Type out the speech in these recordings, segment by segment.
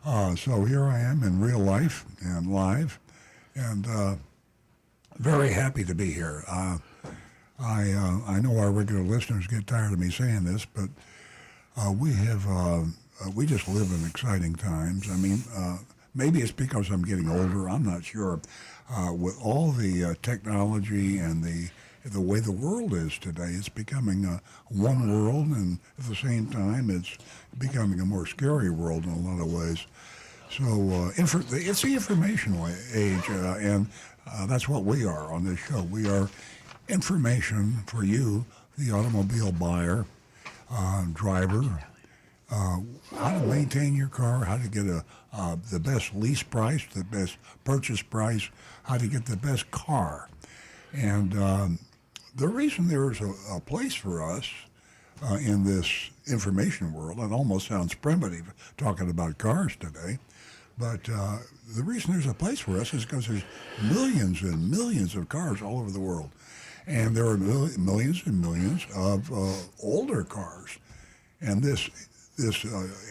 So here I am in real life and live, and very happy to be here. I know our regular listeners get tired of me saying this, but we just live in exciting times. I mean, maybe it's because I'm getting older. I'm not sure. With all the technology and the way the world is today, it's becoming one world, and at the same time, it's becoming a more scary world in a lot of ways. So it's the information age, and that's what we are on this show. We are information for you, the automobile buyer, driver, how to maintain your car, how to get the best lease price, the best purchase price, how to get the best car. And the reason there's a place for us in this information world, it almost sounds primitive talking about cars today, but the reason there's a place for us is because there's millions and millions of cars all over the world. And there are millions and millions of older cars. And this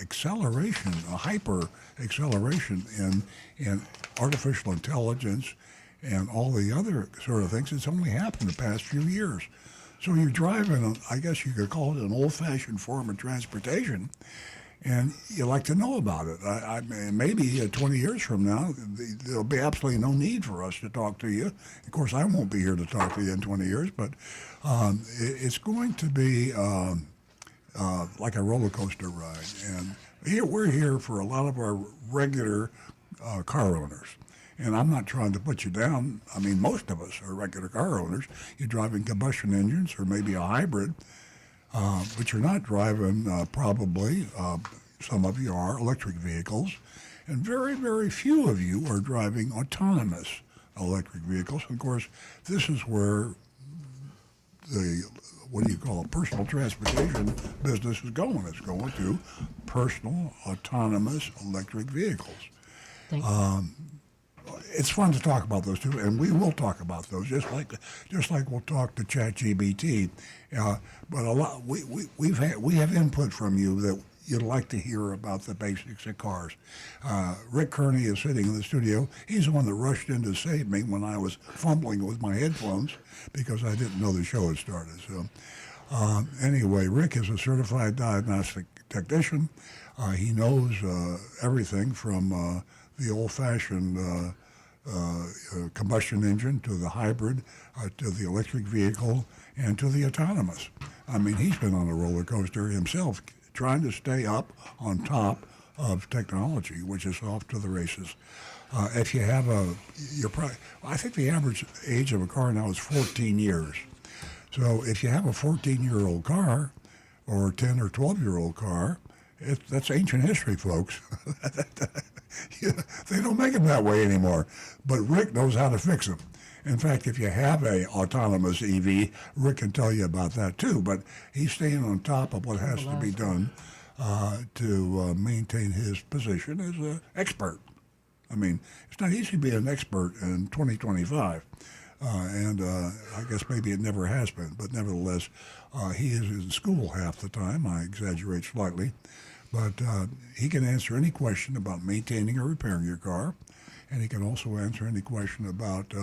acceleration, a hyper acceleration in artificial intelligence and all the other sort of things, it's only happened the past few years. So you're driving, I guess you could call it an old-fashioned form of transportation, and you like to know about it. I maybe 20 years from now, there'll be absolutely no need for us to talk to you. Of course, I won't be here to talk to you in 20 years, but it's going to be like a roller coaster ride. And we're here for a lot of our regular car owners. And I'm not trying to put you down. I mean, most of us are regular car owners. You're driving combustion engines or maybe a hybrid, but you're not driving probably, some of you are, electric vehicles. And very, very few of you are driving autonomous electric vehicles. Of course, this is where what do you call it, personal transportation business is going. It's going to personal autonomous electric vehicles. Thank you. It's fun to talk about those too, and we will talk about those just like we'll talk to ChatGPT. But a lot we have input from you that you'd like to hear about the basics of cars. Rick Kearney is sitting in the studio. He's the one that rushed in to save me when I was fumbling with my headphones because I didn't know the show had started. So anyway, Rick is a certified diagnostic technician. He knows everything from the old-fashioned combustion engine to the hybrid to the electric vehicle and to the autonomous. I mean, he's been on a roller coaster himself trying to stay up on top of technology, which is off to the races. If you have I think the average age of a car now is 14 years. So if you have a 14-year-old car or 10 or 12-year-old car, that's ancient history, folks. They don't make them that way anymore. But Rick knows how to fix them. In fact, if you have a autonomous EV, Rick can tell you about that too. But he's staying on top of what has to be done to maintain his position as an expert. I mean, it's not easy to be an expert in 2025. And I guess maybe it never has been. But nevertheless, he is in school half the time. I exaggerate slightly. But he can answer any question about maintaining or repairing your car, and he can also answer any question about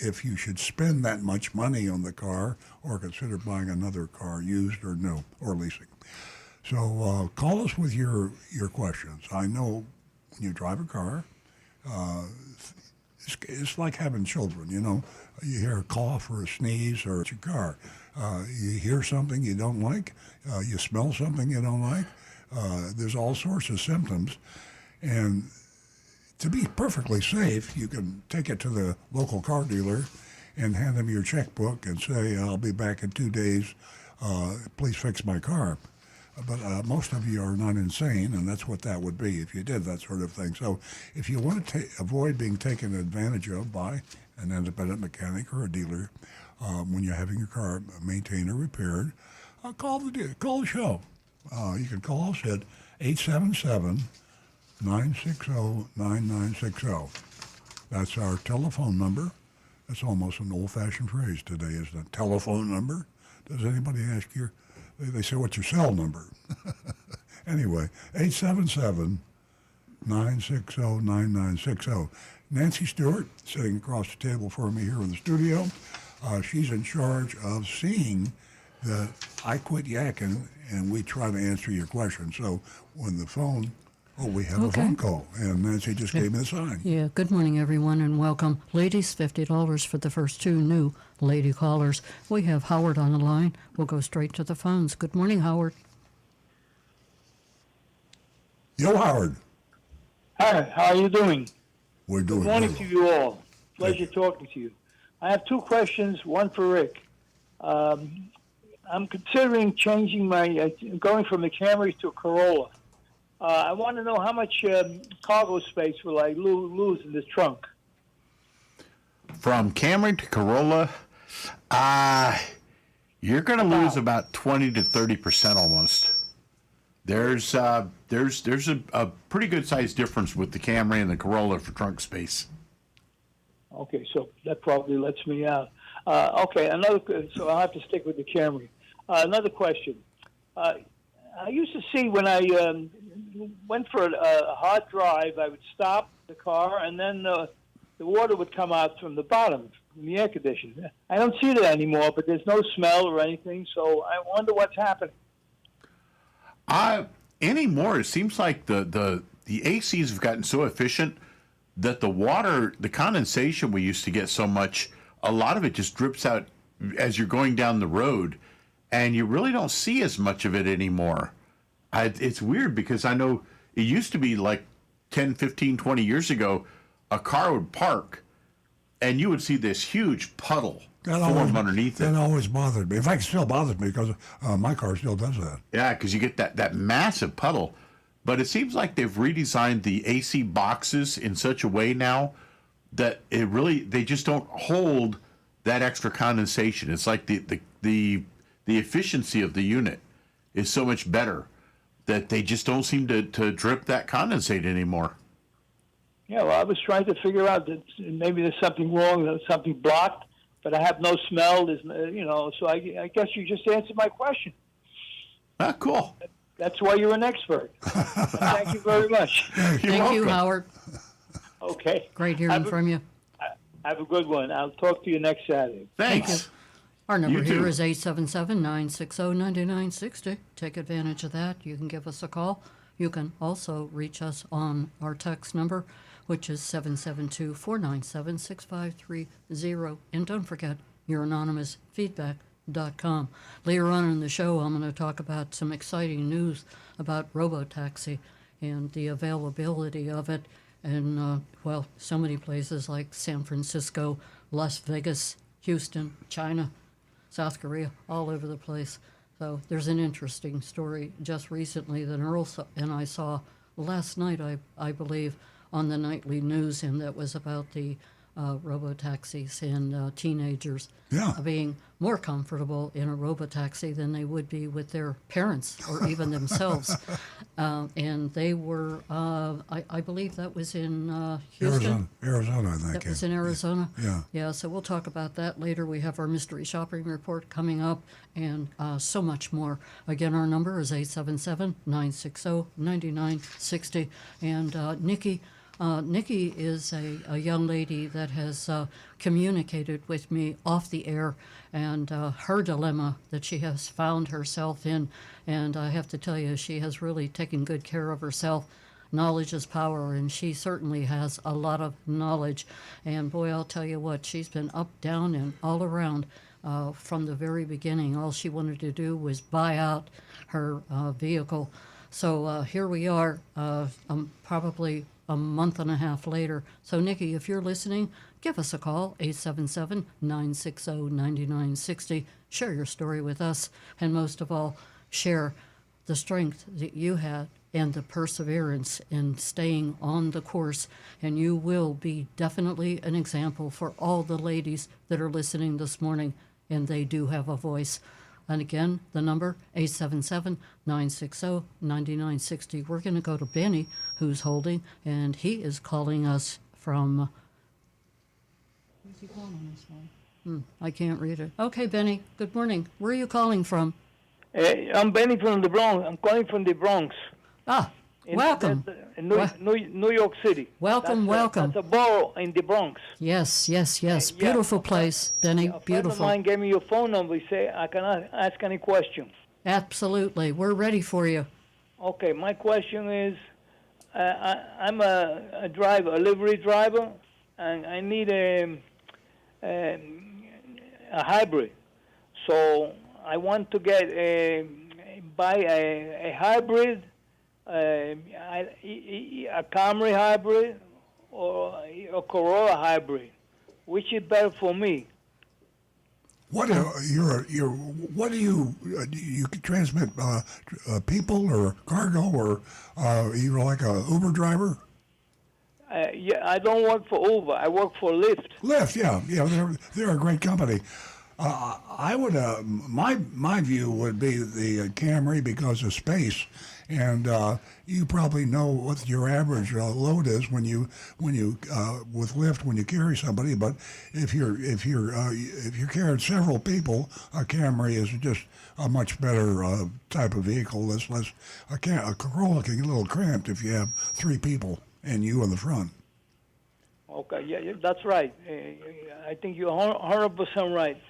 if you should spend that much money on the car or consider buying another car, used or new, or leasing. So call us with your questions. I know when you drive a car, it's like having children, you know. You hear a cough or a sneeze or it's your car. You hear something you don't like. You smell something you don't like. There's all sorts of symptoms. And to be perfectly safe, you can take it to the local car dealer and hand them your checkbook and say, I'll be back in 2 days. Please fix my car. But most of you are not insane, and that's what that would be if you did that sort of thing. So if you want to avoid being taken advantage of by an independent mechanic or a dealer when you're having your car maintained or repaired, call the show. You can call us at 877-960-9960. That's our telephone number. That's almost an old-fashioned phrase today, isn't it? Telephone number. Does anybody ask they say, what's your cell number? Anyway, 877 877-960-9960. Nancy Stewart, sitting across the table from me here in the studio. She's in charge of seeing that I quit yakking, and we try to answer your question. So when the phone, we have a phone call, and Nancy just gave me the sign. Yeah, good morning, everyone, and welcome. Ladies, $50 for the first two new lady callers. We have Howard on the line. We'll go straight to the phones. Good morning, Howard. Yo, Howard. Hi, how are you doing? We're doing Good morning well. to you all. Pleasure talking to you. I have two questions, one for Rick. I'm considering changing going from the Camry to a Corolla. I want to know how much cargo space will I lose in the trunk? From Camry to Corolla, you're going to lose about 20 to 30% almost. There's a pretty good size difference with the Camry and the Corolla for trunk space. Okay, so that probably lets me out. So I'll have to stick with the Camry. Another question. I used to see when I went for a hot drive, I would stop the car, and then the water would come out from the bottom, from the air conditioner. I don't see that anymore, but there's no smell or anything, so I wonder what's happening. Anymore, it seems like the ACs have gotten so efficient that the water, the condensation we used to get so much, a lot of it just drips out as you're going down the road, and you really don't see as much of it anymore. It's weird because I know it used to be like 10, 15, 20 years ago, a car would park and you would see this huge puddle form underneath it. That always bothered me. In fact, it still bothers me because my car still does that. Yeah, because you get that massive puddle. But it seems like they've redesigned the AC boxes in such a way now that they just don't hold that extra condensation. It's like the efficiency of the unit is so much better that they just don't seem to drip that condensate anymore. Yeah, well, I was trying to figure out that maybe there's something wrong, there's something blocked, but I have no smell. So I guess you just answered my question. Ah, cool. That's why you're an expert. Thank you very much. Thank you, Howard. Okay. Great hearing from you. Have a good one. I'll talk to you next Saturday. Thanks. Our number You here too. is 877-960-9960. Take advantage of that. You can give us a call. You can also reach us on our text number, which is 772-497-6530. And don't forget your anonymous feedback.com. Later on in the show, I'm going to talk about some exciting news about robotaxi and the availability of it in, so many places like San Francisco, Las Vegas, Houston, China, South Korea, all over the place. So there's an interesting story just recently that Earl and I saw last night, I believe, on the nightly news, and that was about the robotaxis and teenagers being more comfortable in a robotaxi than they would be with their parents or even themselves. And they were, I believe that was in Houston. Arizona, I think. That was in Arizona? Yeah. Yeah, so we'll talk about that later. We have our mystery shopping report coming up and so much more. Again, our number is 877-960-9960. And Nikki is a young lady that has communicated with me off the air and her dilemma that she has found herself in. And I have to tell you, she has really taken good care of herself. Knowledge is power, and she certainly has a lot of knowledge. And boy, I'll tell you what, she's been up, down, and all around from the very beginning. All she wanted to do was buy out her vehicle. So here we are, probably a month and a half later. So, Nikki, if you're listening, give us a call, 877-960-9960. Share your story with us, and most of all, share the strength that you had and the perseverance in staying on the course. And you will be definitely an example for all the ladies that are listening this morning, and they do have a voice. And again, the number, 877-960-9960. We're going to go to Benny, who's holding, and he is calling us from... Who's he calling us from? I can't read it. Okay, Benny, good morning. Where are you calling from? I'm Benny from the Bronx. I'm calling from the Bronx. Ah, Welcome. New York City. Welcome, welcome. That's a borough in the Bronx. Yes, yes, yes. Yeah. Beautiful place, Benny. A friend of Beautiful. mine gave me your phone number. He said I can ask any question. Absolutely. We're ready for you. Okay, my question is, I'm a driver, a livery driver, and I need a hybrid. So I want to buy a hybrid, a Camry hybrid, or a Corolla hybrid. Which is better for me? What what do you transmit people or cargo, or you're like a Uber driver? Yeah, I don't work for Uber. I work for Lyft. Lyft, yeah, they're a great company. I would my view would be the Camry because of space, and you probably know what your average load is when you with Lyft when you carry somebody. But if you're carrying several people, a Camry is just a much better type of vehicle. Less a Corolla can get a little cramped if you have 3 people and you in the front. Okay, yeah, that's right. I think you're 100% right.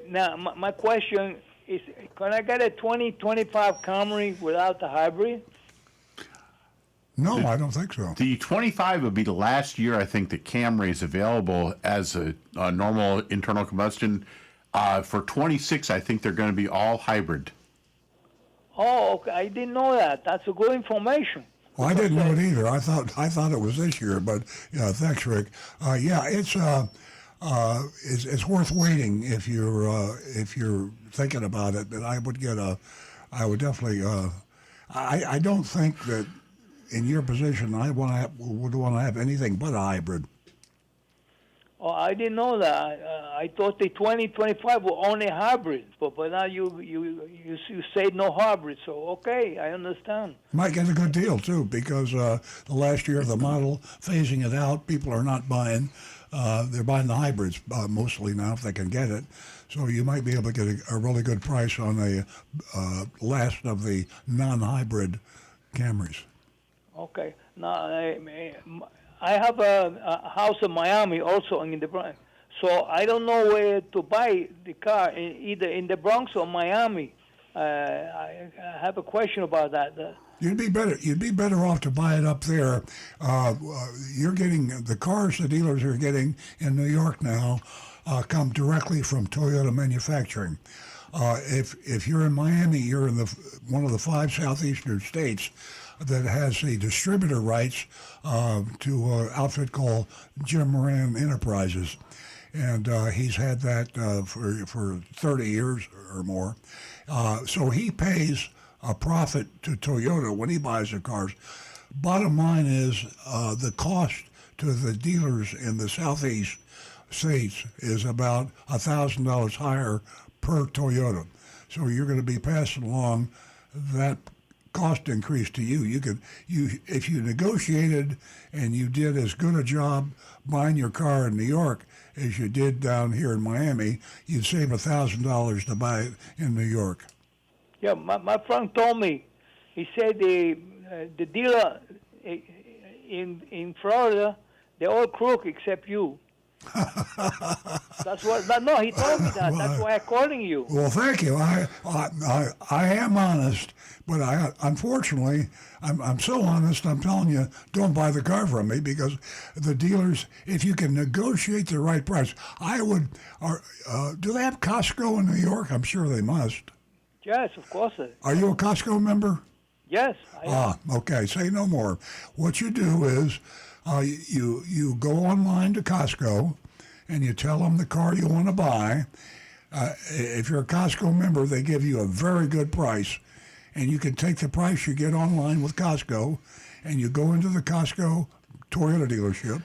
Now, my question is, can I get a 2025 Camry without the hybrid? No, I don't think so. The 25 would be the last year I think that Camry is available as a normal internal combustion. For 26, I think they're going to be all hybrid. Oh, okay. I didn't know that. That's a good information. Well, I didn't know it either. I thought it was this year, but yeah, thanks, Rick. Yeah, it's worth waiting if you're thinking about it. But I would definitely. I don't think that in your position I would want to have anything but a hybrid. Oh, I didn't know that. I thought the 2025 were only hybrid, but now you say no hybrid. So okay, I understand. Might get a good deal too, because the last year of the model phasing it out, people are not buying. They're buying the hybrids mostly now if they can get it. So you might be able to get a really good price on the last of the non-hybrid Camrys. Okay. Now I have a house in Miami also in the Bronx. So I don't know where to buy the car, either in the Bronx or Miami. I have a question about that. You'd be better off to buy it up there. You're getting the cars the dealers are getting in New York now come directly from Toyota manufacturing. If you're in Miami, you're in one of the 5 southeastern states that has the distributor rights to an outfit called Jim Moran Enterprises, and he's had that for 30 years or more. So he pays a profit to Toyota when he buys the cars. Bottom line is the cost to the dealers in the southeast states is about $1,000 higher per Toyota. So you're going to be passing along that cost increase to you. If you negotiated and you did as good a job buying your car in New York as you did down here in Miami, you'd save $1,000 to buy it in New York. Yeah, my friend told me. He said the dealer in Florida, they're all crook except you. That's what. No, he told me that. That's why I'm calling you. Well, thank you. I am honest, but unfortunately I'm so honest. I'm telling you, don't buy the car from me, because the dealers, if you can negotiate the right price, I would. Do they have Costco in New York? I'm sure they must. Yes, of course. Are you a Costco member? Yes, I am. Okay. Say no more. What you do is you go online to Costco and you tell them the car you want to buy. If you're a Costco member, they give you a very good price, and you can take the price you get online with Costco, and you go into the Costco Toyota dealership,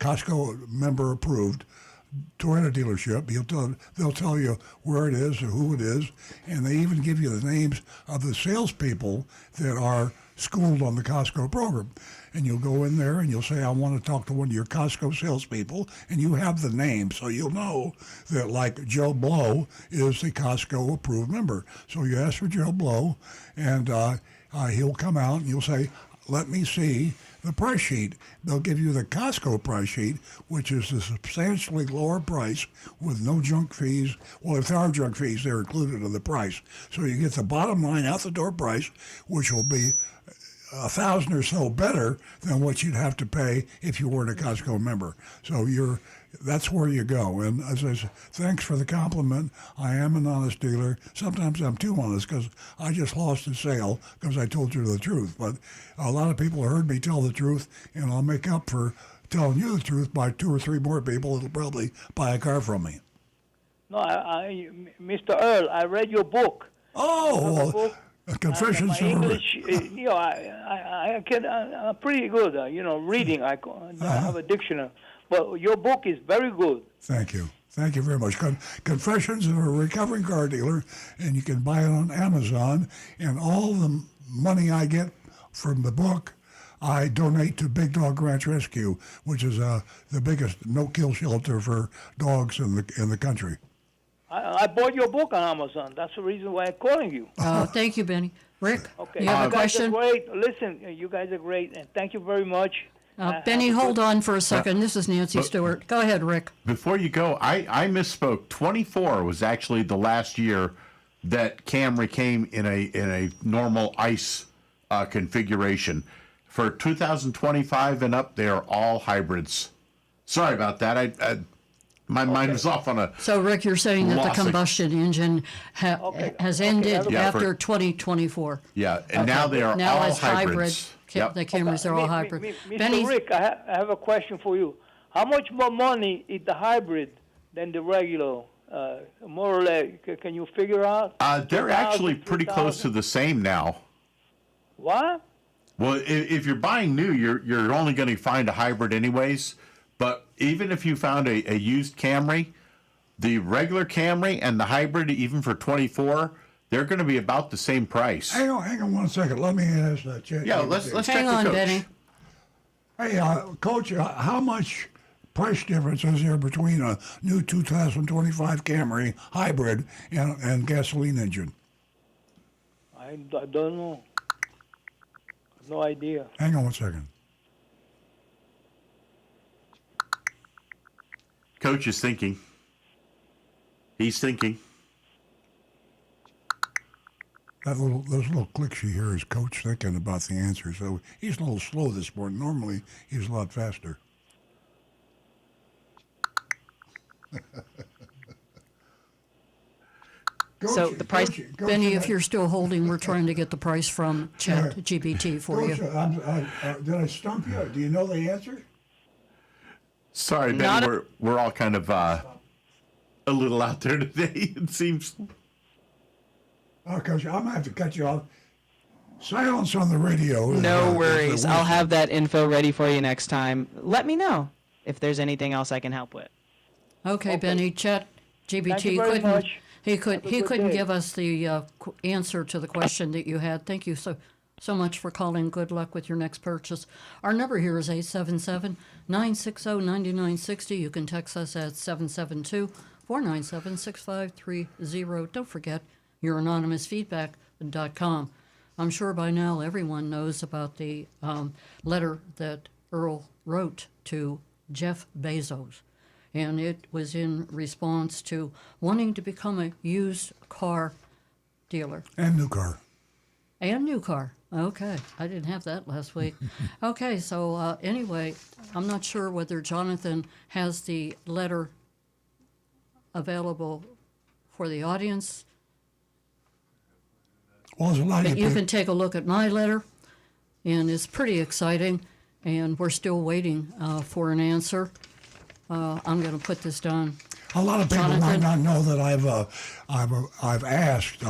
Costco member approved Toyota dealership. They'll tell you where it is or who it is, and they even give you the names of the salespeople that are schooled on the Costco program. And you'll go in there and you'll say, I want to talk to one of your Costco salespeople, and you have the name, so you'll know that, like, Joe Blow is the Costco approved member. So you ask for Joe Blow, and he'll come out and you'll say, let me see the price sheet. They'll give you the Costco price sheet, which is a substantially lower price with no junk fees. Well, if there are junk fees, they're included in the price. So you get the bottom line out the door price, which will be $1,000 or so better than what you'd have to pay if you weren't a Costco member. So that's where you go. And as I said, thanks for the compliment. I am an honest dealer. Sometimes I'm too honest because I just lost a sale because I told you the truth. But a lot of people heard me tell the truth, and I'll make up for telling you the truth by 2 or 3 more people that'll probably buy a car from me. No, Mr. Earl, I read your book. Oh, well, Confessions my of a English, I'm pretty good. Reading. I have a dictionary, but your book is very good. Thank you. Thank you very much. Confessions of a Recovering Car Dealer, and you can buy it on Amazon. And all the money I get from the book, I donate to Big Dog Ranch Rescue, which is the biggest no-kill shelter for dogs in the country. I bought your book on Amazon. That's the reason why I'm calling you. Thank you, Benny. Rick, Okay. you have a question? You guys are great. Listen, you guys are great, and thank you very much. Benny, hold on for a second. This is Nancy Stewart. Go ahead, Rick. Before you go, I misspoke. 24 was actually the last year that Camry came in a normal ICE configuration. For 2025 and up, they are all hybrids. Sorry about that. My mind was off on a. So, Rick, you're saying that the combustion engine has ended after 2024. Yeah, and now they are Now all it's hybrid. hybrids. Yep. The Camrys are all hybrid. Mr. Benny, Rick, I have a question for you. How much more money is the hybrid than the regular? More or less, can you figure out? They're 2,000, actually pretty 3,000? close to the same now. What? Well, if you're buying new, you're only going to find a hybrid anyways. But even if you found a used Camry, the regular Camry and the hybrid, even for 24, they're going to be about the same price. Hang on 1 second. Let me ask that. Yeah, let's check hang the on, coach. Benny. Hey, Coach, how much price difference is there between a new 2025 Camry hybrid and gasoline engine? I don't know. No idea. Hang on 1 second. Coach is thinking. He's thinking. Those little clicks you hear is Coach thinking about the answer. So he's a little slow this morning. Normally, he's a lot faster. So the price- Benny, if you're still holding, we're trying to get the price from Chat GBT for you. Did I stump you? Do you know the answer? Sorry, Not Benny, we're all kind of a little out there today, it seems. Oh, Coach, I'm going to have to cut you off. Silence on the radio. No worries. I'll have that info ready for you next time. Let me know if there's anything else I can help with. Okay, Benny, Chat Thank GBT you very much. he Have a good couldn't day. give us the answer to the question that you had. Thank you so much for calling. Good luck with your next purchase. Our number here is 877-960-9960. You can text us at 772-497-6530. Don't forget your anonymousfeedback.com. I'm sure by now everyone knows about the letter that Earl wrote to Jeff Bezos. And it was in response to wanting to become a used car dealer. And new car. And new car. Okay. I didn't have that last week. Okay. So anyway, I'm not sure whether Jonathan has the letter available for the audience. Well, there's a lot of But you people. can take a look at my letter, and it's pretty exciting, and we're still waiting for an answer. I'm going to put this down. A lot of people might Jonathan? not know that I've asked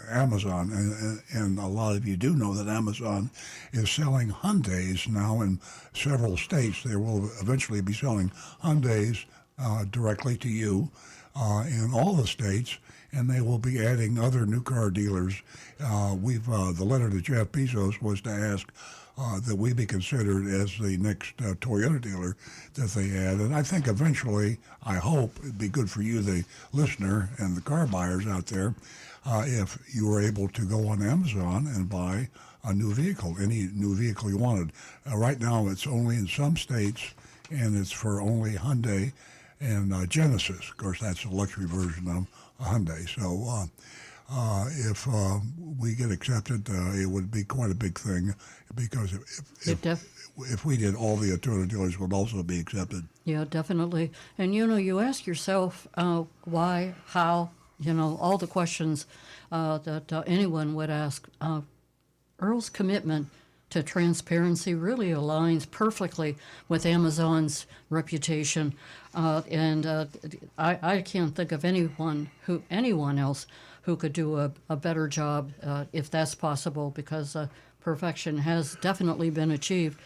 Amazon, and a lot of you do know that Amazon is selling Hyundais now in several states. They will eventually be selling Hyundais directly to you in all the states, and they will be adding other new car dealers. The letter to Jeff Bezos was to ask that we be considered as the next Toyota dealer that they add. And I think eventually, I hope it'd be good for you, the listener, and the car buyers out there, if you were able to go on Amazon and buy a new vehicle, any new vehicle you wanted. Right now, it's only in some states, and it's for only Hyundai and Genesis. Of course, that's a luxury version of a Hyundai. So if we get accepted, it would be quite a big thing, because if we did, all the Toyota dealers would also be accepted. Yeah, definitely. And you ask yourself why, how, all the questions that anyone would ask. Earl's commitment to transparency really aligns perfectly with Amazon's reputation, and I can't think of anyone else who could do a better job, if that's possible, because perfection has definitely been achieved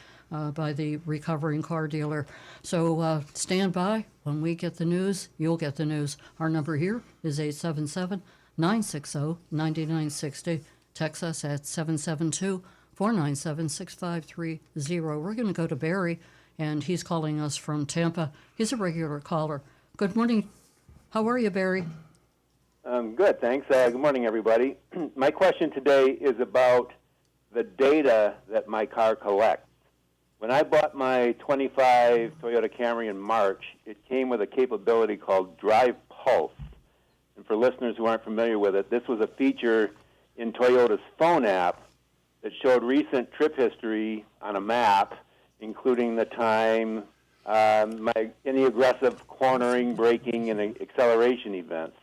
by the recovering car dealer. So stand by. When we get the news, you'll get the news. Our number here is 877-960-9960. Text us at 772-497-6530. We're going to go to Barry, and he's calling us from Tampa. He's a regular caller. Good morning. How are you, Barry? Good, thanks. Good morning, everybody. My question today is about the data that my car collects. When I bought my 25 Toyota Camry in March, it came with a capability called Drive Pulse. And for listeners who aren't familiar with it, this was a feature in Toyota's phone app that showed recent trip history on a map, including the time, any aggressive cornering, braking, and acceleration events.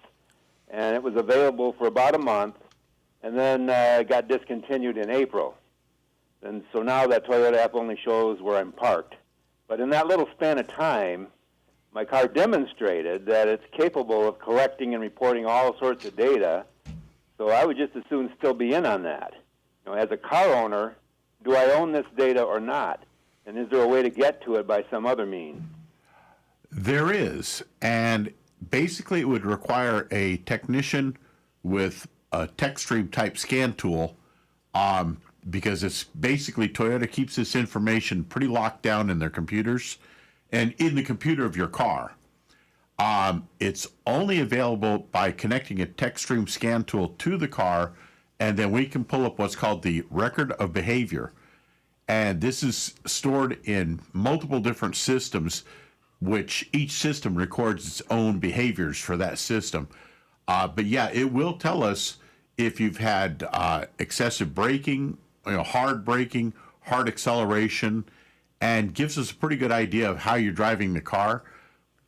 And it was available for about a month, and then got discontinued in April. And so now that Toyota app only shows where I'm parked. But in that little span of time, my car demonstrated that it's capable of collecting and reporting all sorts of data. So I would just as soon still be in on that. As a car owner, do I own this data or not? And is there a way to get to it by some other means? There is, and basically it would require a technician with a TechStream type scan tool, because it's basically Toyota keeps this information pretty locked down in their computers and in the computer of your car. It's only available by connecting a TechStream scan tool to the car, and then we can pull up what's called the record of behavior. And this is stored in multiple different systems, which each system records its own behaviors for that system. But yeah, it will tell us if you've had excessive braking, hard braking, hard acceleration, and gives us a pretty good idea of how you're driving the car.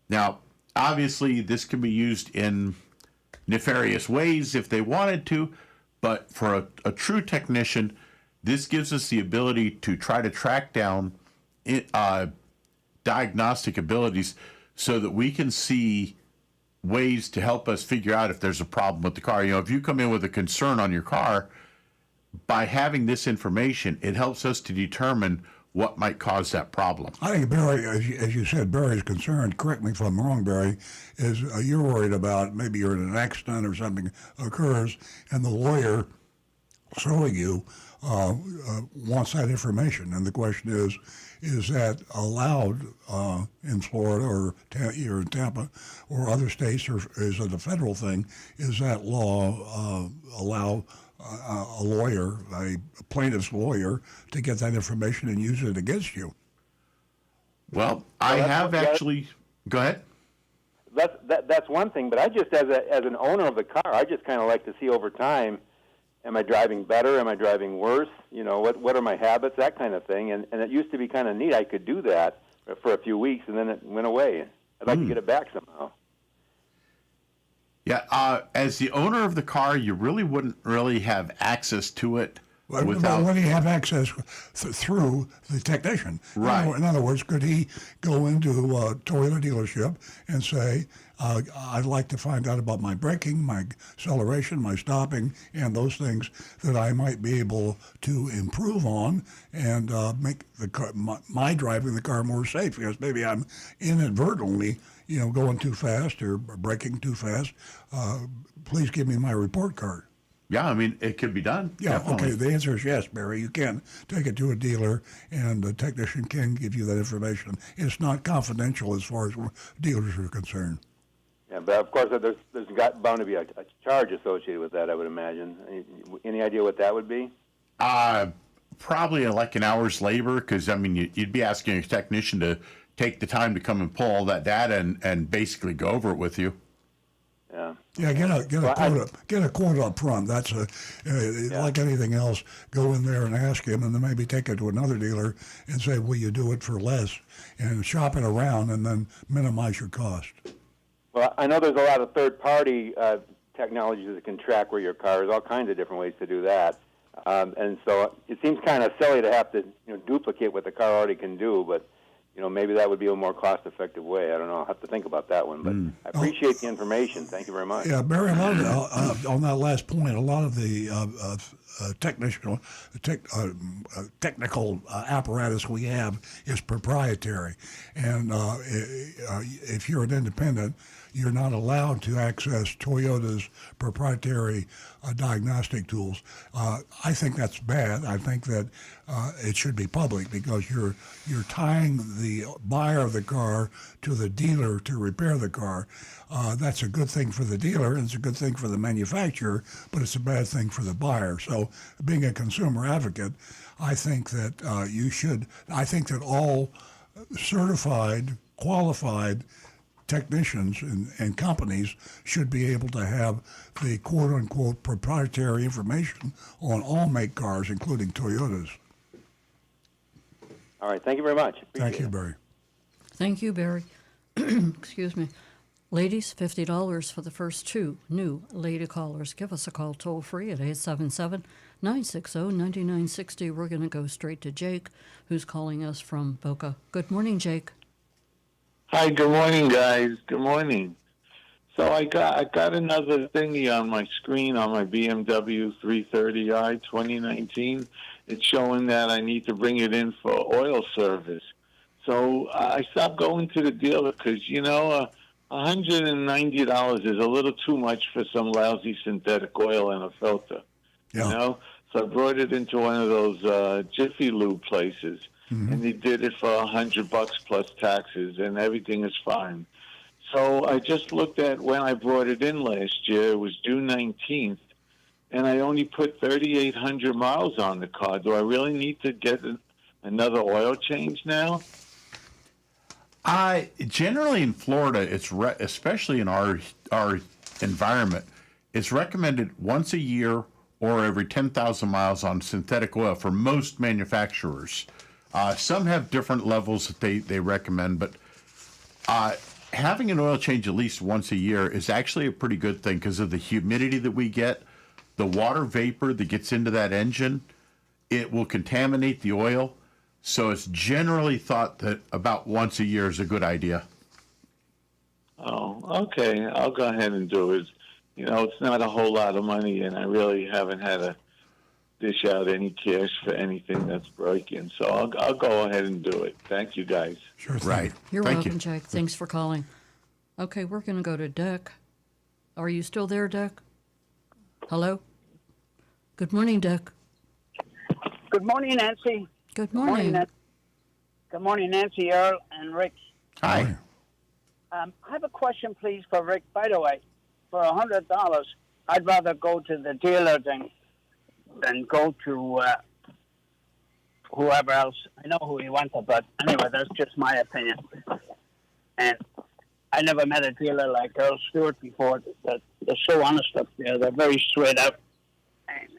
Now, obviously, this can be used in nefarious ways if they wanted to, but for a true technician, this gives us the ability to try to track down diagnostic abilities so that we can see ways to help us figure out if there's a problem with the car. If you come in with a concern on your car, by having this information, it helps us to determine what might cause that problem. I think, Barry, as you said, Barry's concerned, correct me if I'm wrong, Barry, is you're worried about maybe you're in an accident or something occurs, and the lawyer suing you wants that information. And the question is that allowed in Florida or here in Tampa or other states, or is it a federal thing? Is that law allow a lawyer, a plaintiff's lawyer, to get that information and use it against you? Well, I have actually. Go ahead. That's one thing, but I just, as an owner of the car, I just kind of like to see over time, am I driving better? Am I driving worse? What are my habits? That kind of thing. And it used to be kind of neat. I could do that for a few weeks, and then it went away. I'd like to get it back somehow. Yeah, as the owner of the car, you really wouldn't really have access to it without. But when do you have access through the technician? Right. In other words, could he go into a Toyota dealership and say, I'd like to find out about my braking, my acceleration, my stopping, and those things that I might be able to improve on and make the car, my driving the car more safe, because maybe I'm inadvertently going too fast or braking too fast. Please give me my report card. Yeah, I mean, it could be done. Yeah, definitely. okay. The answer is yes, Barry. You can take it to a dealer, and the technician can give you that information. It's not confidential as far as dealers are concerned. Yeah, but of course, there's bound to be a charge associated with that, I would imagine. Any idea what that would be? Probably like an hour's labor, because I mean, you'd be asking a technician to take the time to come and pull all that data and basically go over it with you. Yeah. Yeah, get a quote up front. That's like anything else. Go in there and ask him, and then maybe take it to another dealer and say, "Will you do it for less?" And shop it around, and then minimize your cost. Well, I know there's a lot of third-party technologies that can track where your car is. All kinds of different ways to do that. And so it seems kind of silly to have to duplicate what the car already can do, but maybe that would be a more cost-effective way. I don't know. I'll have to think about that one. But I appreciate the information. Thank you very much. Yeah, Barry, a lot of on that last point, a lot of the technical apparatus we have is proprietary. And if you're an independent, you're not allowed to access Toyota's proprietary diagnostic tools. I think that's bad. I think that it should be public, because you're tying the buyer of the car to the dealer to repair the car. That's a good thing for the dealer, and it's a good thing for the manufacturer, but it's a bad thing for the buyer. So, being a consumer advocate, I think that I think that all certified, qualified technicians and companies should be able to have the quote-unquote proprietary information on all make cars, including Toyotas. All right. Thank you very much. Thank you, Barry. Thank you, Barry. Excuse me. Ladies, $50 for the first two new lady callers. Give us a call toll free at 877-960-9960. We're going to go straight to Jake, who's calling us from Boca. Good morning, Jake. Hi, good morning, guys. Good morning. So I got another thingy on my screen on my BMW 330i 2019. It's showing that I need to bring it in for oil service. So I stopped going to the dealer because, $190 is a little too much for some lousy synthetic oil and a filter. Yeah. So I brought it into one of those Jiffy Lube places. Mm-hmm. And they did it for $100 plus taxes, and everything is fine. So I just looked at when I brought it in last year. It was June 19th, and I only put 3,800 miles on the car. Do I really need to get another oil change now? Generally in Florida, it's especially in our environment, it's recommended once a year or every 10,000 miles on synthetic oil for most manufacturers. Some have different levels that they recommend, but having an oil change at least once a year is actually a pretty good thing because of the humidity that we get, the water vapor that gets into that engine. It will contaminate the oil. So it's generally thought that about once a year is a good idea. Oh, okay. I'll go ahead and do it. It's not a whole lot of money, and I really haven't had to dish out any cash for anything that's breaking. So I'll go ahead and do it. Thank you, guys. Sure thing. Right. You're Thank welcome, you. Jake. Thanks for calling. Okay, we're going to go to Dick. Are you still there, Dick? Hello? Good morning, Dick. Good morning, Nancy. Good morning. Good morning, Nancy, Earl, and Rick. Hi. I have a question, please, for Rick. By the way, for $100, I'd rather go to the dealer than go to whoever else. I know who you want to, but anyway, that's just my opinion. And I never met a dealer like Earl Stewart before. They're so honest up there. They're very straight up.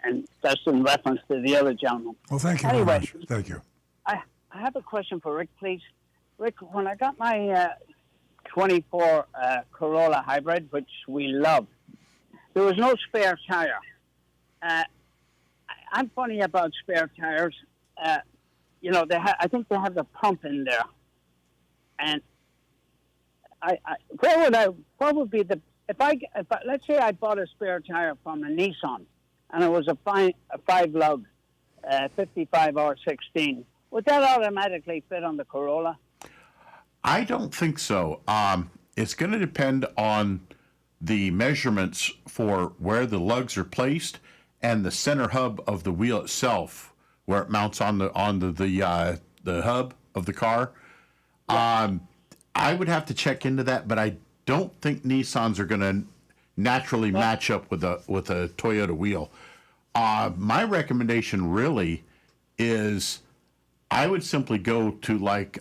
And that's in reference to the other gentleman. Well, thank you Anyway. very much. Thank you. I have a question for Rick, please. Rick, when I got my 24 Corolla Hybrid, which we love, there was no spare tire. I'm funny about spare tires. I think they have the pump in there. And what would be if let's say I bought a spare tire from a Nissan, and it was a 5-lug 55R16, would that automatically fit on the Corolla? I don't think so. It's going to depend on the measurements for where the lugs are placed and the center hub of the wheel itself, where it mounts on the hub of the car. I would have to check into that, but I don't think Nissans are going to naturally match up with a Toyota wheel. My recommendation really is I would simply go to like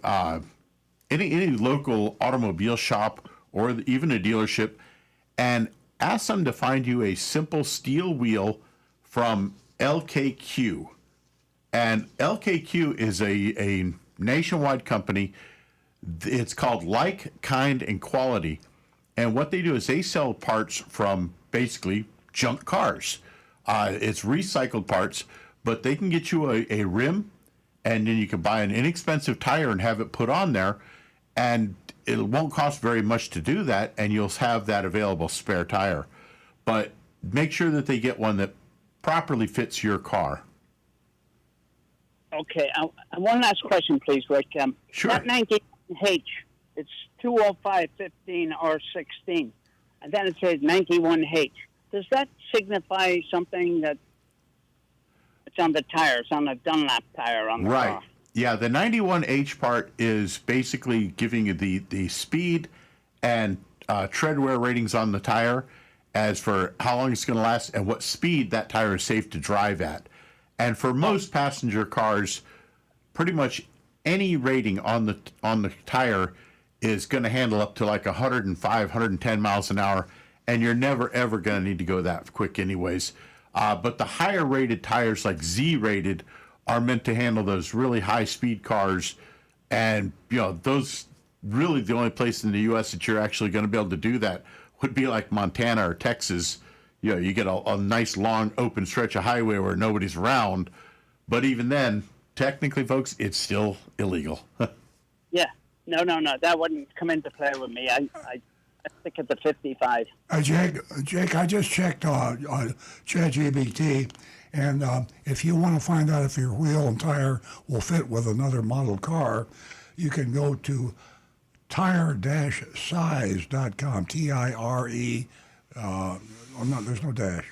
any local automobile shop or even a dealership and ask them to find you a simple steel wheel from LKQ. And LKQ is a nationwide company. It's called Like, Kind, and Quality. And what they do is they sell parts from basically junk cars. It's recycled parts, but they can get you a rim, and then you can buy an inexpensive tire and have it put on there. And it won't cost very much to do that, and you'll have that available spare tire. But make sure that they get one that properly fits your car. Okay, one last question, please, Rick. Sure. That 91H, it's 20515 or 16, and then it says 91H. Does that signify something that it's on the tires, on the Dunlop tire on the Right. car? Yeah, the 91H part is basically giving you the speed and tread wear ratings on the tire as for how long it's going to last and what speed that tire is safe to drive at. And for most passenger cars, pretty much any rating on the tire is going to handle up to like 105, 110 miles an hour, and you're never ever going to need to go that quick anyways. But the higher rated tires, like Z rated, are meant to handle those really high speed cars, and those really the only place in the U.S. that you're actually going to be able to do that would be like Montana or Texas. You get a nice long open stretch of highway where nobody's around, but even then, technically, folks, it's still illegal. Yeah. No, that wouldn't come into play with me. I stick at the 55. Jake, I just checked on ChatGPT, and if you want to find out if your wheel and tire will fit with another model car, you can go to tire-size.com, T-I-R-E, no, there's no dash,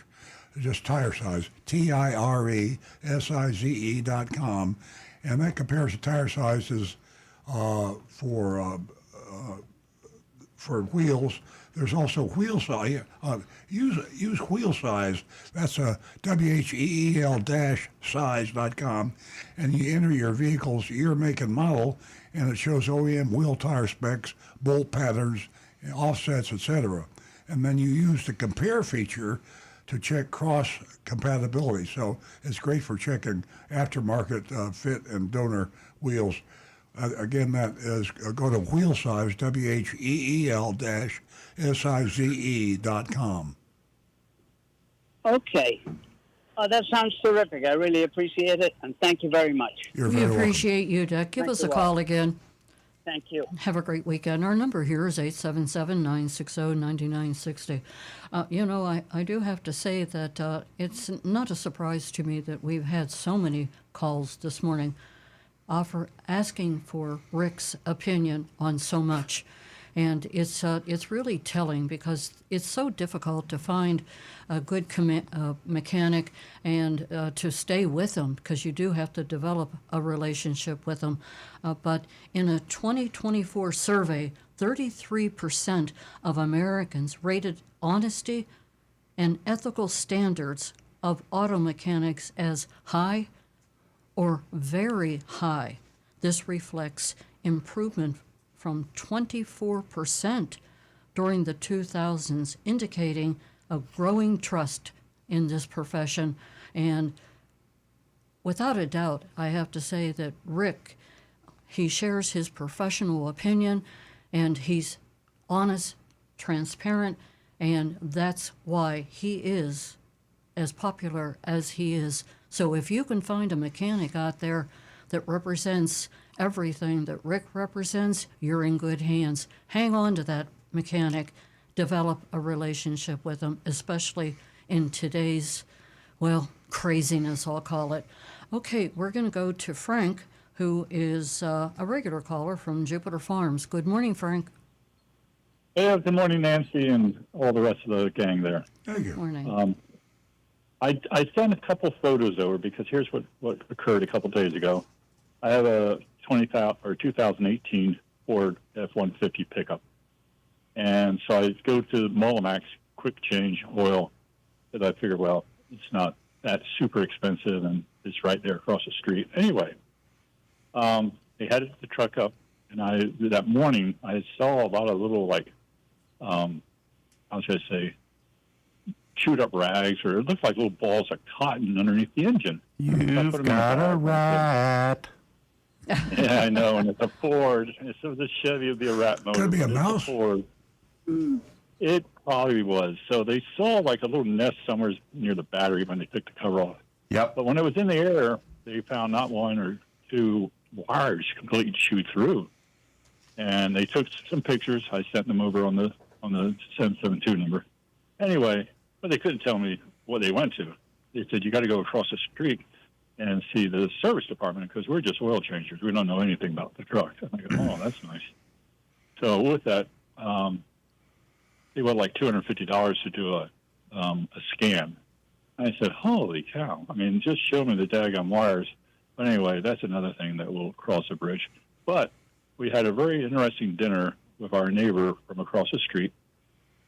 just tire size, TIRESIZE.com, and that compares the tire sizes for wheels. There's also wheel size. Use wheel size. That's WHEEL-size.com, and you enter your vehicle's year, make, and model, and it shows OEM wheel tire specs, bolt patterns, offsets, etc. And then you use the compare feature to check cross compatibility. So it's great for checking aftermarket fit and donor wheels. Again, that is go to wheel size, WHEEL-size.com. Okay. That sounds terrific. I really appreciate it, and thank you very much. You're We very welcome. appreciate you, Dick. Give Thanks us a a lot. call again. Thank you. Have a great weekend. Our number here is 877-960-9960. I do have to say that it's not a surprise to me that we've had so many calls this morning asking for Rick's opinion on so much. And it's really telling because it's so difficult to find a good mechanic and to stay with them, because you do have to develop a relationship with them. But in a 2024 survey, 33% of Americans rated honesty and ethical standards of auto mechanics as high or very high. This reflects improvement from 24% during the 2000s, indicating a growing trust in this profession. And without a doubt, I have to say that Rick, he shares his professional opinion, and he's honest, transparent, and that's why he is as popular as he is. So if you can find a mechanic out there that represents everything that Rick represents, you're in good hands. Hang on to that mechanic. Develop a relationship with them, especially in today's, craziness, I'll call it. Okay, we're going to go to Frank, who is a regular caller from Jupiter Farms. Good morning, Frank. Hey, good morning, Nancy, and all the rest of the gang there. Thank you. Morning. I sent a couple photos over because here's what occurred a couple days ago. I have a 2018 Ford F-150 pickup. And so I go to Mullinax Quick Change Oil because I figured, well, it's not that super expensive and it's right there across the street. Anyway, they had the truck up, and that morning I saw a lot of little, like, how should I say, chewed up rags, or it looked like little balls of cotton underneath the engine. You've got a rat. Yeah, I know, and it's a Ford. It's the Chevy would be a rat motor. Could be a but it's mouse. Ford. It probably was. So they saw like a little nest somewhere near the battery when they took the cover off. Yep. But when it was in the air, they found not one or two wires completely chewed through. And they took some pictures. I sent them over on the 772 number. Anyway, but they couldn't tell me what they went to. They said, you got to go across the street and see the service department because we're just oil changers. We don't know anything about the truck. And I go, oh, that's nice. So with that, they went like $250 to do a scan. And I said, holy cow. I mean, just show me the daggone wires. But anyway, that's another thing that will cross the bridge. But we had a very interesting dinner with our neighbor from across the street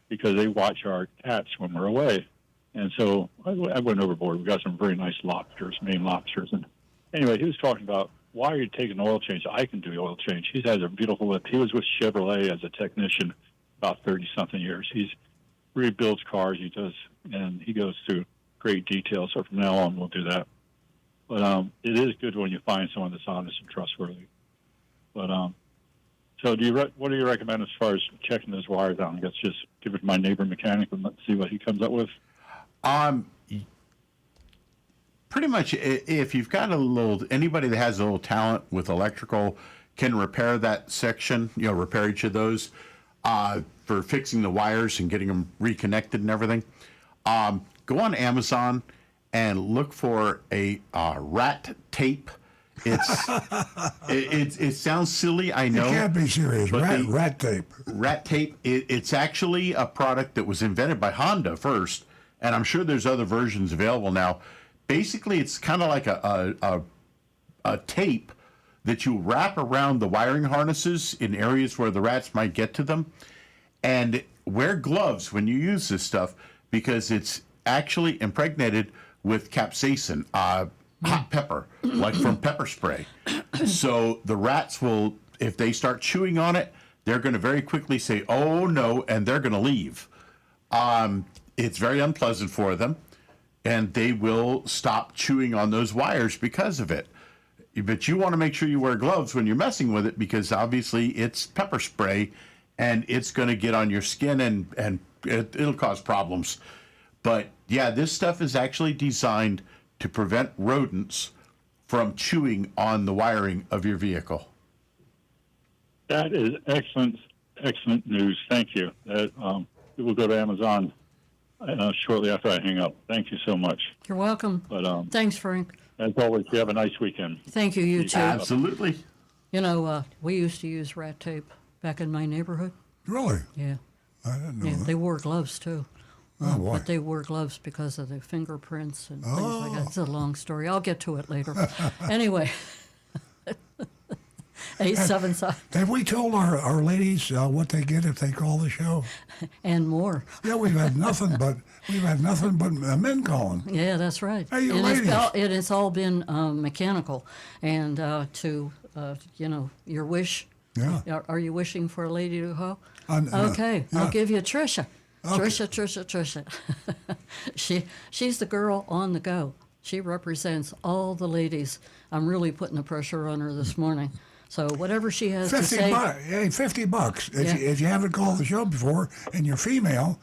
because they watch our cats when we're away. And so I went overboard. We got some very nice lobsters, Maine lobsters. And anyway, he was talking about, why are you taking an oil change? I can do the oil change. He has a beautiful lip. He was with Chevrolet as a technician about 30-something years. He's rebuilds cars. He does, and he goes through great detail. So from now on, we'll do that. But it is good when you find someone that's honest and trustworthy. But so what do you recommend as far as checking those wires out? I guess just give it to my neighbor mechanic and let's see what he comes up with. Pretty much, if you've got anybody that has a little talent with electrical can repair that section, repair each of those for fixing the wires and getting them reconnected and everything. Go on Amazon and look for a rat tape. It sounds silly, I know. You can't be serious. Rat tape. Rat tape. It's actually a product that was invented by Honda first, and I'm sure there's other versions available now. Basically, it's kind of like a tape that you wrap around the wiring harnesses in areas where the rats might get to them, and wear gloves when you use this stuff because it's actually impregnated with capsaicin. Hot pepper, like from pepper spray. So the rats will, if they start chewing on it, they're going to very quickly say, oh no, and they're going to leave. It's very unpleasant for them, and they will stop chewing on those wires because of it. But you want to make sure you wear gloves when you're messing with it because obviously it's pepper spray, and it's going to get on your skin, and it'll cause problems. But yeah, this stuff is actually designed to prevent rodents from chewing on the wiring of your vehicle. That is excellent news. Thank you. It will go to Amazon shortly after I hang up. Thank you so much. You're welcome. But thanks, Frank. as always, you have a nice weekend. Thank you, you too. Absolutely. We used to use rat tape back in my neighborhood. Really? Yeah. I didn't know that. They wore gloves too. Oh, boy. But they wore gloves because of the fingerprints and things like that. It's a long story. I'll get to it later. Anyway, 877 Have we told our ladies what they get if they call the show? and more. Yeah, we've had nothing but men calling. Yeah, that's right. Hey, you And ladies. it has all been mechanical, and your wish. Yeah. Are you wishing for a lady to call? Okay, I'll yeah. give you Tricia. Okay. Tricia. She's the girl on the go. She represents all the ladies. I'm really putting the pressure on her this morning. So whatever she has to say. $50. Yeah. If you haven't called the show before and you're female,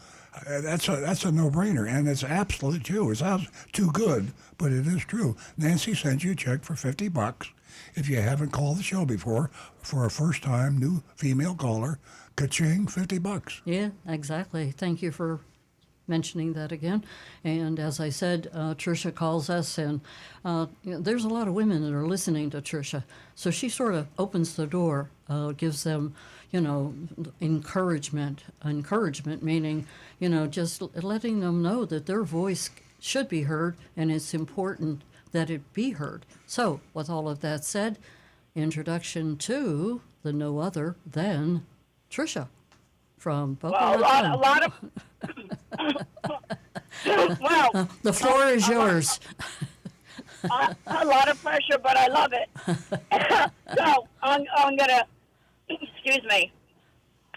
that's a no-brainer, and it's absolutely true. It sounds too good, but it is true. Nancy sends you a check for $50 if you haven't called the show before for a first-time new female caller. Ka-ching, $50. Yeah, exactly. Thank you for mentioning that again. And as I said, Tricia calls us, and there's a lot of women that are listening to Tricia. So she sort of opens the door, gives them, encouragement. Encouragement meaning, just letting them know that their voice should be heard, and it's important that it be heard. So, with all of that said, introduction to the no other than Tricia from Boca Well, Raton. a lot of. Well, The floor is yours. a lot of pressure, but I love it. So I'm gonna, excuse me,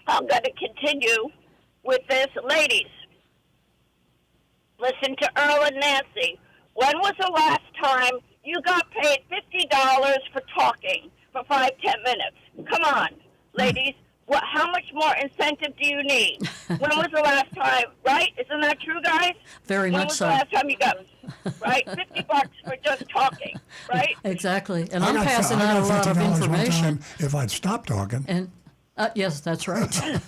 I'm gonna continue with this, ladies. Listen to Earl and Nancy. When was the last time you got paid $50 for talking for 5-10 minutes? Come on, ladies. What? How much more incentive do you need? When was the last time? Right? Isn't that true, guys? Very When much was so. the last time you got, right? $50 for just talking, right? Exactly. And I I'm got- passing I out a got lot of $50 one information. time if I'd stopped talking. And yes, that's right.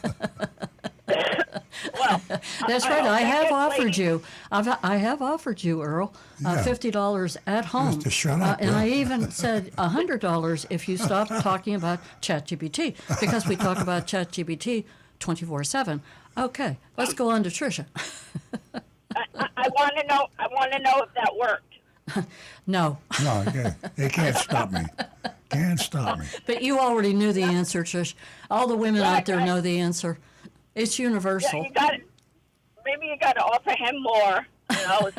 Well, That's right. I have offered you. I have offered you, Earl, Yeah. $50 at home. to shut up, and Earl. I even said $100 if you stop talking about ChatGPT, because we talk about ChatGPT 24/7. Okay, let's go on to Tricia. I want to know. I want to know if that worked. No, No, it can't stop me. Can't stop me. but you already knew the answer, Trish. All the women out there know the answer. It's Yeah, universal. you got. Maybe you got to offer him more. You know.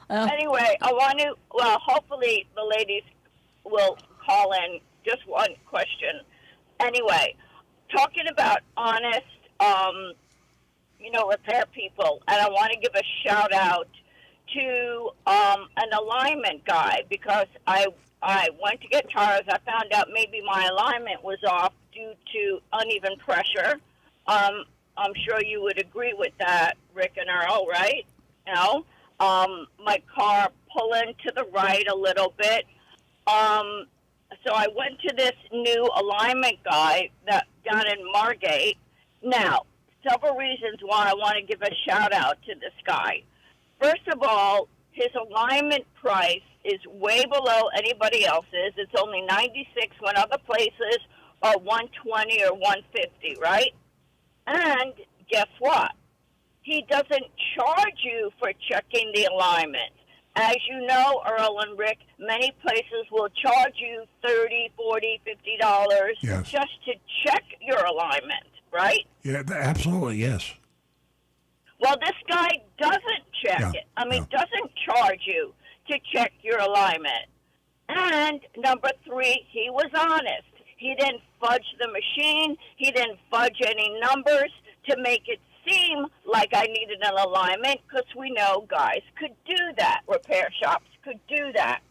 Anyway, I want to. Well, hopefully the ladies will call in. Just one question. Anyway, talking about honest, repair people, and I want to give a shout out to an alignment guy, because I went to get tires. I found out maybe my alignment was off due to uneven pressure. I'm sure you would agree with that, Rick and Earl, right? You know, my car pulling to the right a little bit. So I went to this new alignment guy that down in Margate. Now, several reasons why I want to give a shout out to this guy. First of all, his alignment price is way below anybody else's. It's only $96 when other places are $120 or $150, right? And guess what? He doesn't charge you for checking the alignment. As you know, Earl and Rick, many places will charge you $30, $40, $50 Yes. just to check your alignment, right? Yeah, absolutely, yes. Well, this guy doesn't check Yeah, it. I mean, yeah. doesn't charge you to check your alignment. And number three, he was honest. He didn't fudge the machine. He didn't fudge any numbers to make it seem like I needed an alignment, because we know guys could do that. Repair shops could do that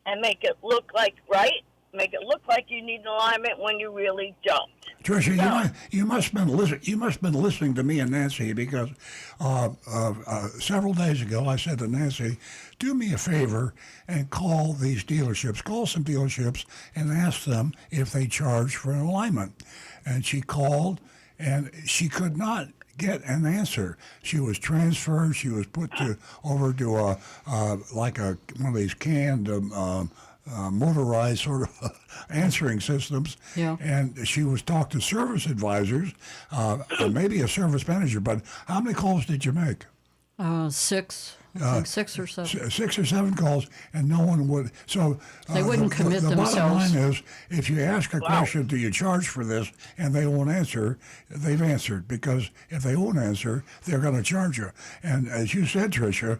and make it look like, right? Make it look like you need an alignment when you really don't. Tricia, you must have been listening to me and Nancy, because several days ago I said to Nancy, do me a favor and call these dealerships, call some dealerships and ask them if they charge for an alignment. And she called, and she could not get an answer. She was transferred. She was put over to one of these canned motorized sort of answering systems. Yeah. And she was talked to service advisors, maybe a service manager. But how many calls did you make? 6. I think 6 or 7. 6 or 7 calls, and no one would. So They wouldn't commit the themselves. bottom line is, if you ask a question, do you charge for this, and they won't answer, they've answered, because if they won't answer, they're going to charge you. And as you said, Tricia,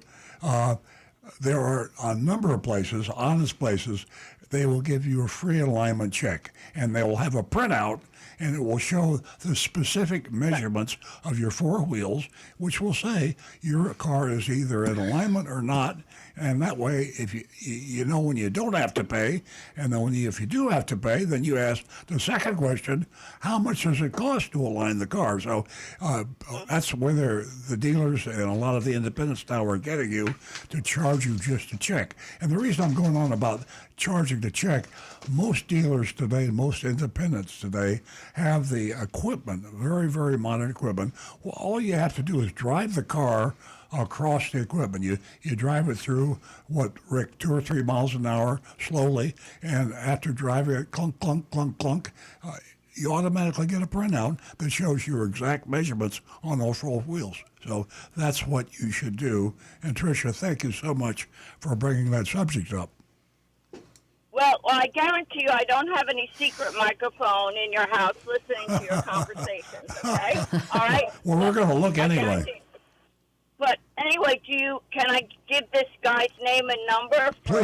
there are a number of places, honest places, they will give you a free alignment check, and they will have a printout, and it will show the specific measurements of your 4 wheels, which will say your car is either in alignment or not. And that way, if you know when you don't have to pay, and then if you do have to pay, then you ask the second question: how much does it cost to align the car? So that's where the dealers and a lot of the independents now are getting you to charge you just to check. And the reason I'm going on about charging to check, most dealers today, most independents today, have the equipment, very, very modern equipment. Well, all you have to do is drive the car across the equipment. You drive it through, Rick, 2 or 3 miles an hour slowly, and after driving it, clunk, clunk, clunk, clunk, you automatically get a printout that shows your exact measurements on those 4 wheels. So that's what you should do. And Tricia, thank you so much for bringing that subject up. Well, I guarantee you I don't have any secret microphone in your house listening to your conversations, okay? All right? Well, we're going to look I anyway. guarantee- But anyway, can I give this guy's name and number for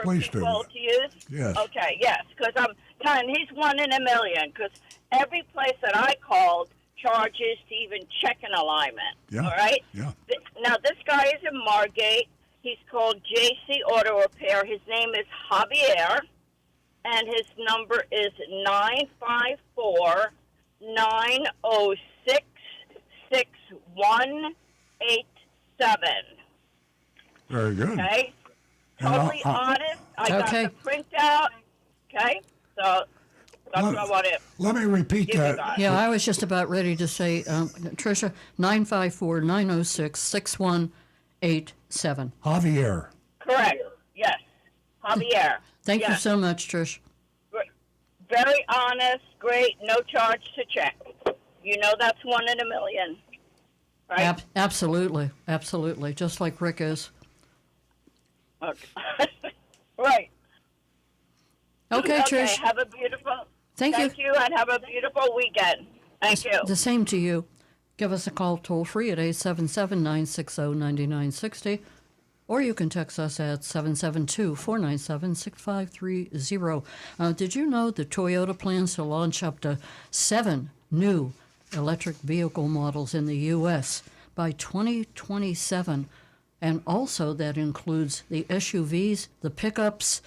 Please do. people to use? Yes. Okay, yes, because I'm telling he's one in a million, because every place that I called charges to even check an alignment. Yeah. All right? Yeah. Now, this guy is in Margate. He's called JC Auto Repair. His name is Javier, and his number is 954-906-6187. Very good. Okay? And Totally honest. I Okay. got the printout. Okay? So that's what I want to Let me repeat give you that. guys. Yeah, I was just about ready to say, Tricia, 954-906-6187. Javier. Correct. Yes. Javier. Thank you Yes. so much, Trish. Very honest, great, no charge to check. You know that's one in a million, right? Absolutely, absolutely, just like Rick is. Okay. Right. Okay, Trish. Have a beautiful. Thank you. and have a beautiful weekend. Thank you. The same to you. Give us a call toll free at 877-960-9960, or you can text us at 772-497-6530. Did you know that Toyota plans to launch up to 7 new electric vehicle models in the U.S. by 2027? And also that includes the SUVs, the pickups,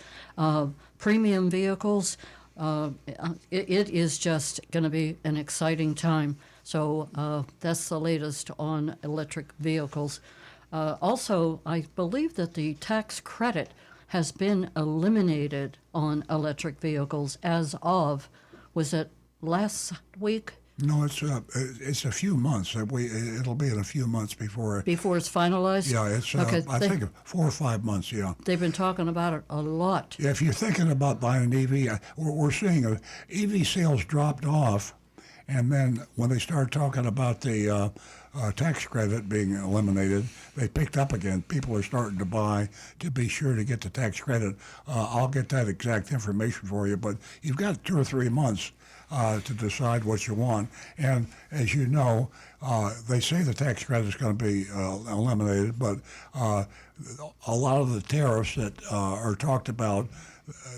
premium vehicles. It is just going to be an exciting time. So that's the latest on electric vehicles. Also, I believe that the tax credit has been eliminated on electric vehicles as of, was it last week? No, it's a few months. It'll be in a few months before. Before it's finalized? Yeah, it's Okay, I think 4 or 5 months. Yeah. They've been talking about it a lot. If you're thinking about buying an EV, we're seeing EV sales dropped off, and then when they started talking about the tax credit being eliminated, they picked up again. People are starting to buy to be sure to get the tax credit. I'll get that exact information for you, but you've got 2 or 3 months to decide what you want. And as you know, they say the tax credit is going to be eliminated, but a lot of the tariffs that are talked about,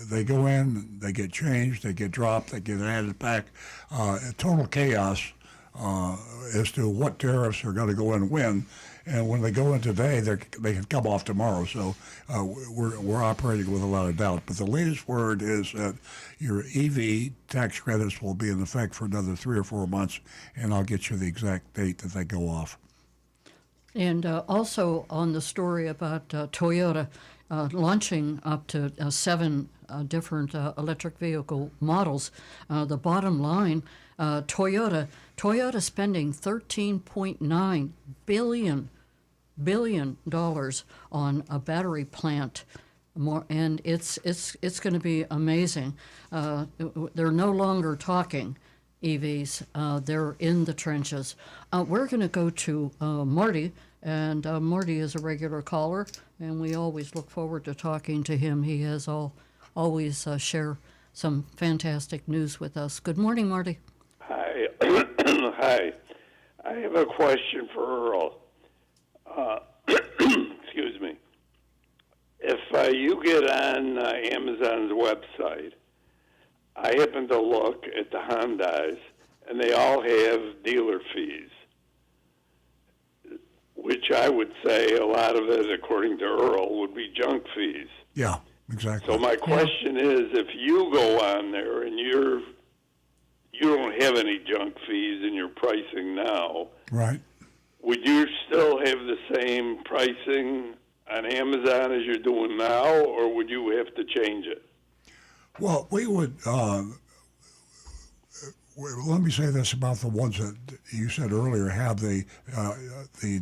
they go in, they get changed, they get dropped, they get added back. Total chaos as to what tariffs are going to go in when. And when they go in today, they can come off tomorrow. So we're operating with a lot of doubt. But the latest word is that your EV tax credits will be in effect for another 3 or 4 months, and I'll get you the exact date that they go off. And also on the story about Toyota launching up to 7 different electric vehicle models, the bottom line, Toyota spending $13.9 billion on a battery plant, and it's going to be amazing. They're no longer talking EVs; they're in the trenches. We're going to go to Marty, and Marty is a regular caller, and we always look forward to talking to him. He has always share some fantastic news with us. Good morning, Marty. Hi. Hi. I have a question for Earl. Excuse me. If you get on Amazon's website, I happen to look at the Hondas, and they all have dealer fees, which I would say a lot of it, according to Earl, would be junk fees. Yeah, exactly. So my question is, if you go on there and you don't have any junk fees in your pricing now, right? Would you still have the same pricing on Amazon as you're doing now, or would you have to change it? Well, we would. Let me say this about the ones that you said earlier have the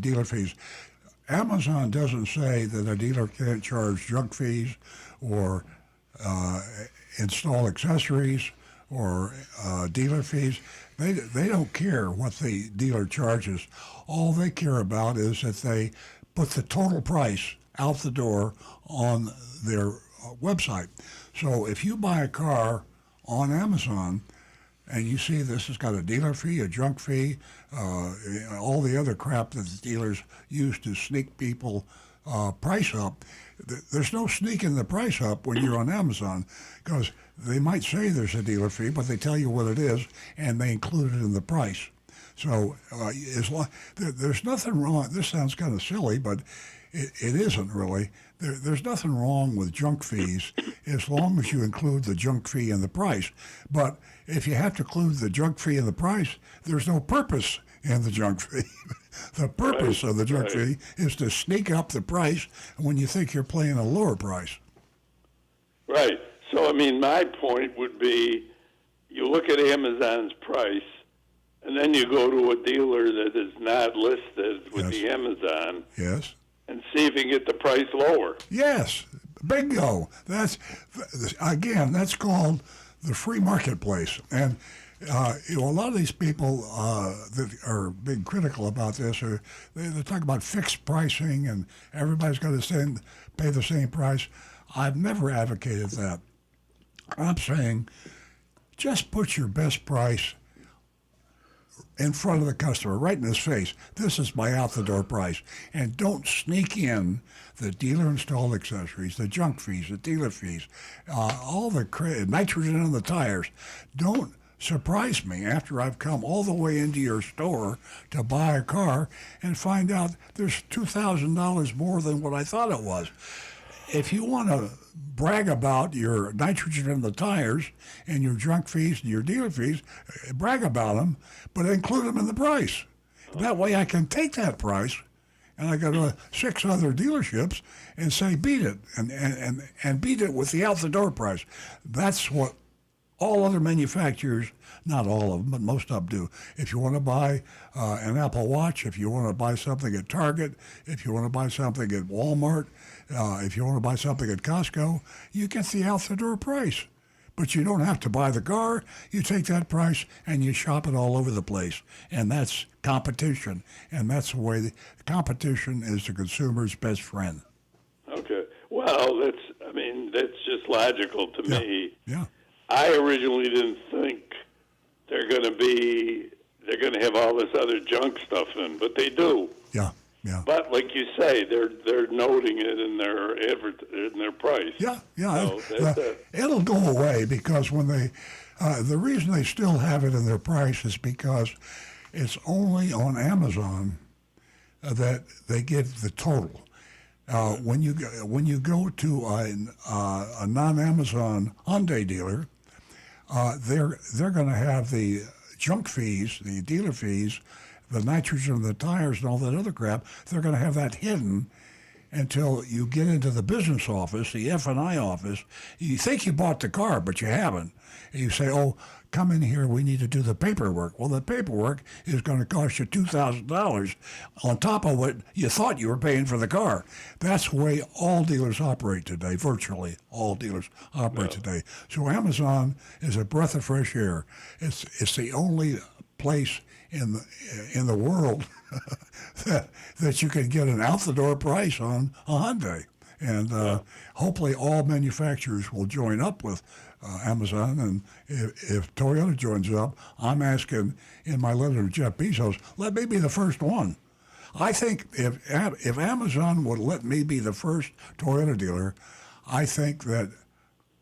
dealer fees. Amazon doesn't say that a dealer can't charge junk fees or install accessories or dealer fees. They don't care what the dealer charges. All they care about is that they put the total price out the door on their website. So if you buy a car on Amazon and you see this has got a dealer fee, a junk fee, all the other crap that the dealers use to sneak people price up, there's no sneaking the price up when you're on Amazon, because they might say there's a dealer fee, but they tell you what it is and they include it in the price. So there's nothing wrong. This sounds kind of silly, but it isn't really. There's nothing wrong with junk fees as long as you include the junk fee in the price. But if you have to include the junk fee in the price, there's no purpose in the junk fee. The purpose of the junk fee is to sneak up the price when you think you're paying a lower price. Right. So, I mean, my point would be you look at Amazon's price, and then you go to a dealer that is not listed with the Amazon. Yes. And see if you can get the price lower. Yes. Bingo. That's called the free marketplace. And a lot of these people that are being critical about this they talk about fixed pricing and everybody's going to pay the same price. I've never advocated that. I'm saying just put your best price in front of the customer, right in his face. This is my out-the-door price. And don't sneak in the dealer-installed accessories, the junk fees, the dealer fees, all the nitrogen on the tires. Don't surprise me after I've come all the way into your store to buy a car and find out there's $2,000 more than what I thought it was. If you want to brag about your nitrogen in the tires and your junk fees and your dealer fees, brag about them, but include them in the price. That way I can take that price and I go to 6 other dealerships and say beat it and beat it with the out-the-door price. That's what all other manufacturers, not all of them, but most of them do. If you want to buy an Apple Watch, if you want to buy something at Target, if you want to buy something at Walmart, if you want to buy something at Costco, you get the out-the-door price. But you don't have to buy the car. You take that price and you shop it all over the place. And that's competition. And that's the way competition is the consumer's best friend. Okay. Well, that's just logical to me. Yeah. I originally didn't think they're going to have all this other junk stuff in, but they do. Yeah. Yeah. But like you say, they're noting it in their price. Yeah. So it'll go away because when the reason they still have it in their price is because it's only on Amazon that they give the total. When you go to a non-Amazon Hyundai dealer, they're going to have the junk fees, the dealer fees, the nitrogen in the tires and all that other crap. They're going to have that hidden until you get into the business office, the F&I office. You think you bought the car, but you haven't. And you say, oh, come in here, we need to do the paperwork. Well, the paperwork is going to cost you $2,000 on top of what you thought you were paying for the car. That's the way all dealers operate today, virtually all dealers operate today. So Amazon is a breath of fresh air. It's the only place in the world that you can get an out-the-door price on a Hyundai. And hopefully all manufacturers will join up with Amazon. And if Toyota joins up, I'm asking in my letter to Jeff Bezos, let me be the first one. I think if Amazon would let me be the first Toyota dealer, I think that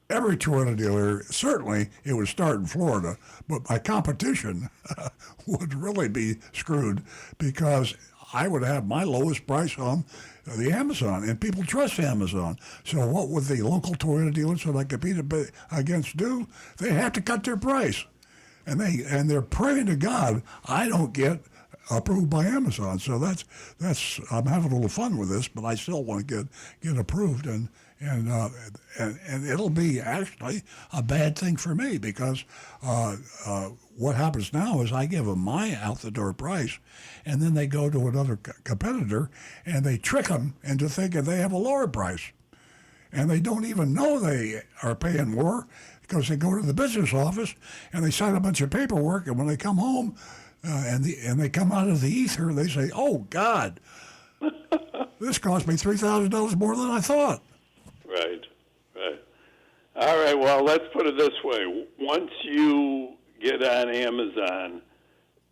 every Toyota dealer, certainly it would start in Florida, but my competition would really be screwed because I would have my lowest price on the Amazon, and people trust Amazon. So what would the local Toyota dealers that I compete against do? They have to cut their price, and they're praying to God I don't get approved by Amazon. So that's I'm having a little fun with this, but I still want to get approved, and it'll be actually a bad thing for me because what happens now is I give them my out-the-door price, and then they go to another competitor and they trick them into thinking they have a lower price. and they don't even know they are paying more because they go to the business office and they sign a bunch of paperwork, and when they come home and they come out of the ether, they say, "Oh God, this cost me $3,000 more than I thought." Right, right. All right, well, let's put it this way. Once you get on Amazon,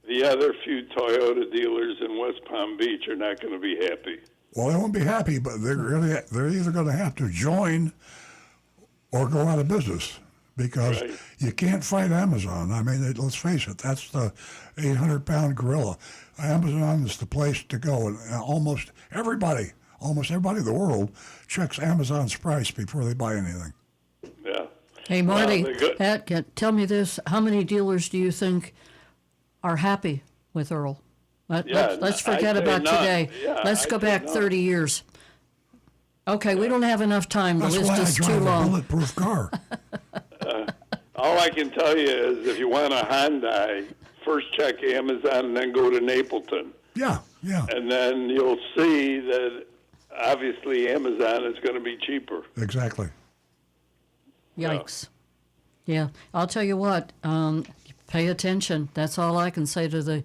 the other few Toyota dealers in West Palm Beach are not going to be happy. Well, they won't be happy, but they're either going to have to join or go out of business because Right. you can't fight Amazon. I mean, let's face it, that's the 800-pound gorilla. Amazon is the place to go, and almost everybody in the world checks Amazon's price before they buy anything. Yeah. Hey, Marty, Well, they're good. tell me this. How many dealers do you think are happy with Earl? Let's forget I'd say about none. today. Yeah, Let's go I'd say back none. 30 years. Okay, we don't have enough time. The That's list why I is too drive a long. bulletproof car. All I can tell you is if you want a Hyundai, first check Amazon and then go to Napleton. Yeah. And then you'll see that obviously Amazon is going to be cheaper. Exactly. Yikes. Yeah, I'll tell you what. Pay attention. That's all I can say to the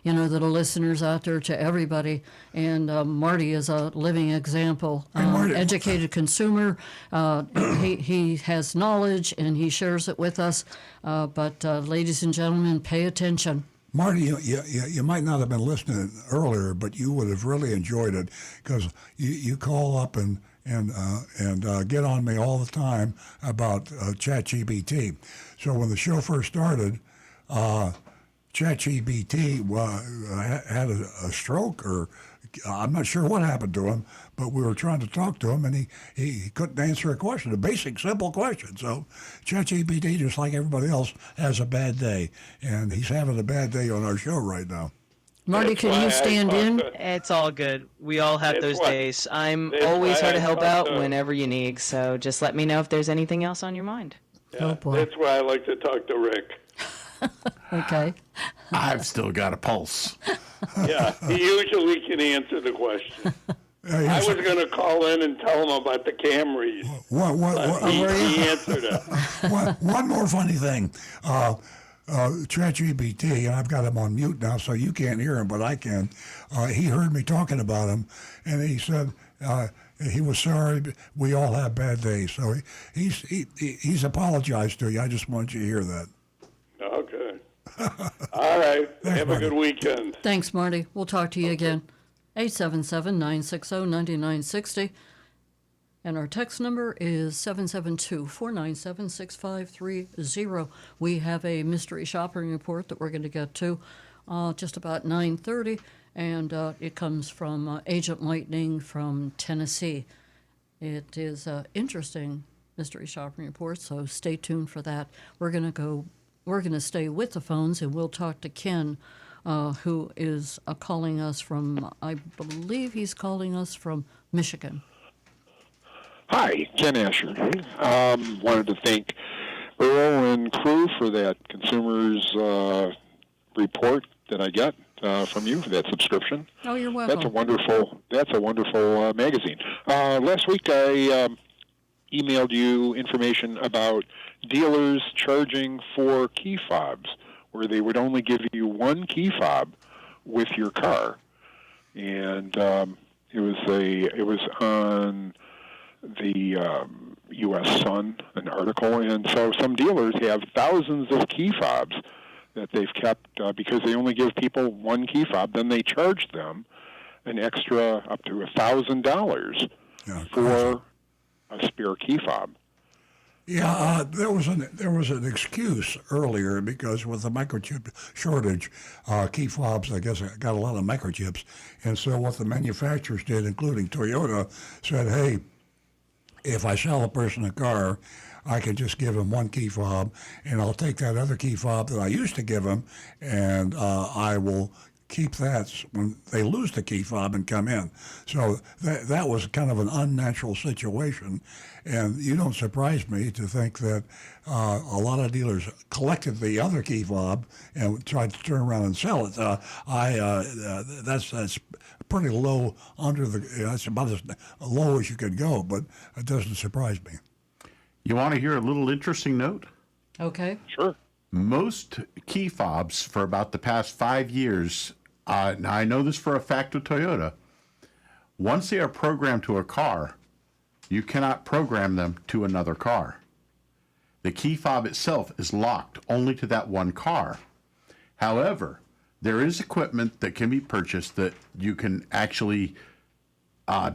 listeners out there, to everybody. And Marty is a living example. Marty- Educated consumer. He has knowledge and he shares it with us. But ladies and gentlemen, pay attention. Marty, you might not have been listening earlier, but you would have really enjoyed it because you call up and get on me all the time about ChatGPT. So when the show first started, ChatGPT had a stroke, or I'm not sure what happened to him, but we were trying to talk to him, and he couldn't answer a question, a basic, simple question. So ChatGPT, just like everybody else, has a bad day, and he's having a bad day on our show right now. Marty, That's can why you I stand talked in? to- It's all good. We all have That's those why- days. I'm that's always why here to I help thought out so. whenever you need. So just let me know if there's anything else on your mind. Oh, boy. That's why I like to talk to Rick. Okay. I've still got a pulse. Yeah, he usually can answer the question. I Yes, was going to call in and tell him about the Camrys. He answered it. one more funny thing. ChatGPT, and I've got him on mute now, so you can't hear him, but I can. He heard me talking about him, and he said he was sorry. We all have bad days, so he's apologized to you. I just want you to hear that. Okay. All right. Have a good weekend. Thanks, Marty. We'll talk to you again. 877-960-9960. And our text number is 772-497-6530. We have a mystery shopping report that we're going to get to just about 9:30, and it comes from Agent Lightning from Tennessee. It is an interesting mystery shopping report, so stay tuned for that. We're going to stay with the phones, and we'll talk to Ken, who is calling us from, I believe he's calling us from Michigan. Hi, Ken Asher. Wanted to thank Earl and crew for that consumers report that I got from you for that subscription. Oh, you're welcome. That's a wonderful magazine. Last week I emailed you information about dealers charging for key fobs, where they would only give you one key fob with your car, and it was on the U.S. Sun, an article, and so some dealers have thousands of key fobs that they've kept because they only give people one key fob. Then they charge them an extra up to $1,000 for a spare key fob. Yeah, there was an excuse earlier because with the microchip shortage, key fobs, I guess, got a lot of microchips, and so what the manufacturers did, including Toyota, said, hey, if I sell a person a car, I can just give him one key fob, and I'll take that other key fob that I used to give him, and I will keep that when they lose the key fob and come in. So that was kind of an unnatural situation, and you don't surprise me to think that a lot of dealers collected the other key fob and tried to turn around and sell it. That's pretty low under the. That's about as low as you could go, but it doesn't surprise me. You want to hear a little interesting note? Okay. Sure. Most key fobs for about the past 5 years, now I know this for a fact with Toyota, once they are programmed to a car, you cannot program them to another car. The key fob itself is locked only to that one car. However, there is equipment that can be purchased that you can actually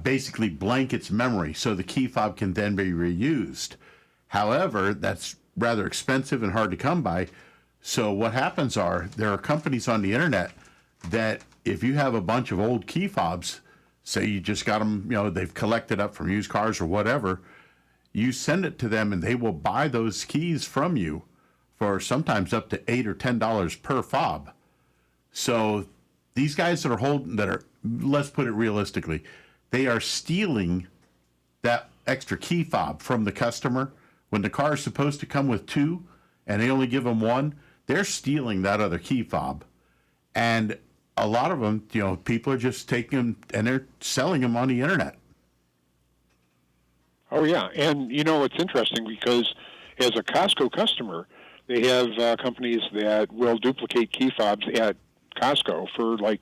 basically blank its memory so the key fob can then be reused. However, that's rather expensive and hard to come by. So what happens there are companies on the internet that if you have a bunch of old key fobs, say you just got them, they've collected up from used cars or whatever, you send it to them and they will buy those keys from you for sometimes up to $8 or $10 per fob. So these guys let's put it realistically, they are stealing that extra key fob from the customer. When the car is supposed to come with 2 and they only give them 1, they're stealing that other key fob. And a lot of them, people are just taking them and they're selling them on the internet. Oh, yeah. And, it's interesting because as a Costco customer, they have companies that will duplicate key fobs at Costco for like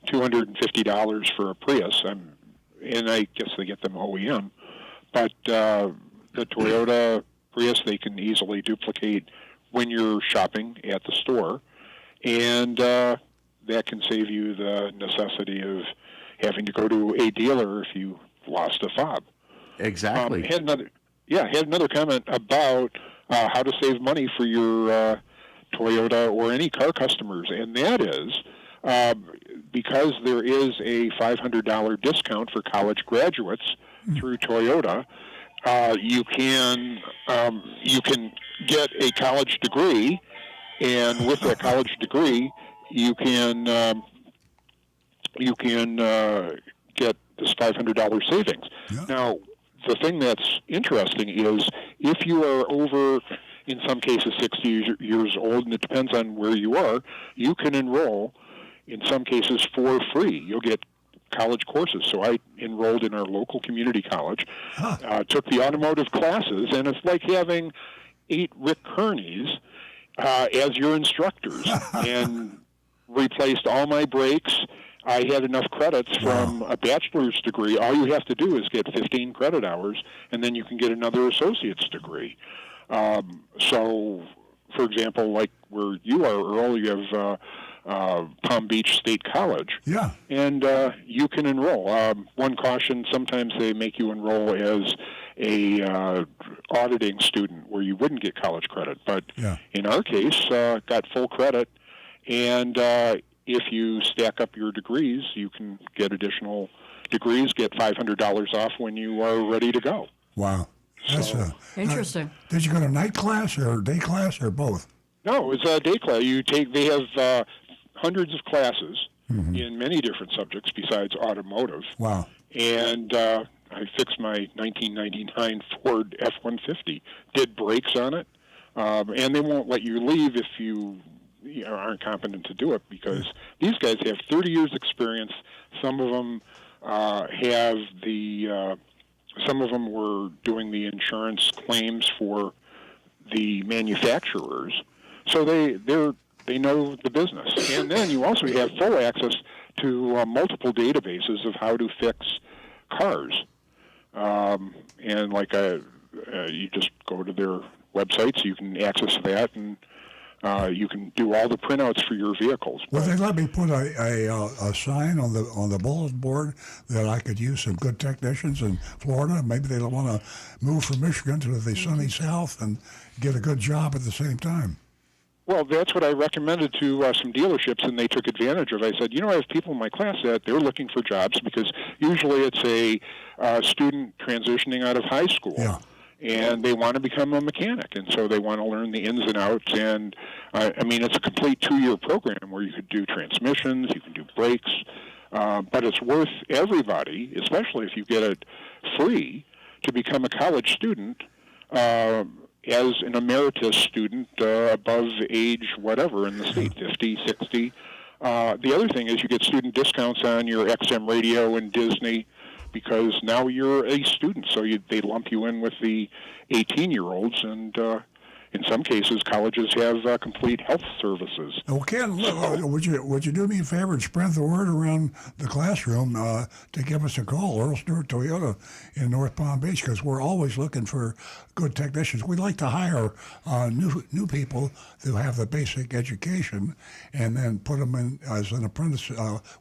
$250 for a Prius. And I guess they get them OEM. But the Toyota Prius, they can easily duplicate when you're shopping at the store. And that can save you the necessity of having to go to a dealer if you lost a fob. Exactly. Had another comment about how to save money for your Toyota or any car customers, and that is because there is a $500 discount for college graduates through Toyota. You can get a college degree, and with that college degree, you can get this $500 savings. Yeah. Now, the thing that's interesting is if you are over, in some cases, 60 years old, and it depends on where you are, you can enroll, in some cases, for free. You'll get college courses. So I enrolled in our local community college, took the automotive classes, and it's like having 8 Rick Kearneys as your instructors, and replaced all my brakes. I had enough credits from a bachelor's degree. All you have to do is get 15 credit hours, and then you can get another associate's degree. So, for example, like where you are, Earl, you have Palm Beach State College. Yeah. And you can enroll. One caution, sometimes they make you enroll as a auditing student where you wouldn't get college credit. But in our case, got full credit. And if you stack up your degrees, you can get additional degrees, get $500 off when you are ready to go. Wow. That's interesting. Did you go to night class or day class or both? No, it's a day class. They have hundreds of classes in many different subjects besides automotive. Wow. And I fixed my 1999 Ford F-150, did brakes on it, and they won't let you leave if you aren't competent to do it because these guys have 30 years experience. Some of them some of them were doing the insurance claims for the manufacturers, so they know the business. And then you also have full access to multiple databases of how to fix cars. And like you just go to their website, so you can access that, and you can do all the printouts for your vehicles. Well, they let me put a sign on the bulletin board that I could use some good technicians in Florida. Maybe they don't want to move from Michigan to the sunny South and get a good job at the same time. Well, that's what I recommended to some dealerships, and they took advantage of. I said, I have people in my class that they're looking for jobs because usually it's a student transitioning out of high school. Yeah. And they want to become a mechanic, and so they want to learn the ins and outs. And it's a complete 2-year program where you could do transmissions, you can do brakes, but it's worth everybody, especially if you get it free, to become a college student as an emeritus student above age whatever in the state, 50, 60. The other thing is you get student discounts on your XM radio and Disney because now you're a student, so they lump you in with the 18-year-olds, and in some cases, colleges have complete health services. Well, Ken, would you do me a favor and spread the word around the classroom to give us a call, Earl Stewart Toyota in North Palm Beach, because we're always looking for good technicians. We'd like to hire new people who have the basic education and then put them in as an apprentice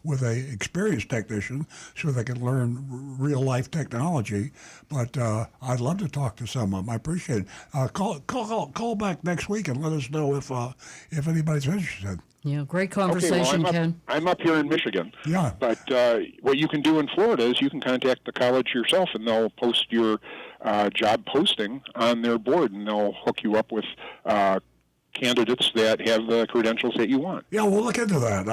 with a experienced technician so they can learn real life technology. But I'd love to talk to some of them. I appreciate it. Call back next week and let us know if anybody's interested. Yeah, great conversation, Ken. I'm up here in Michigan. Yeah. But what you can do in Florida is you can contact the college yourself, and they'll post your job posting on their board, and they'll hook you up with candidates that have the credentials that you want. Yeah, we'll look into that.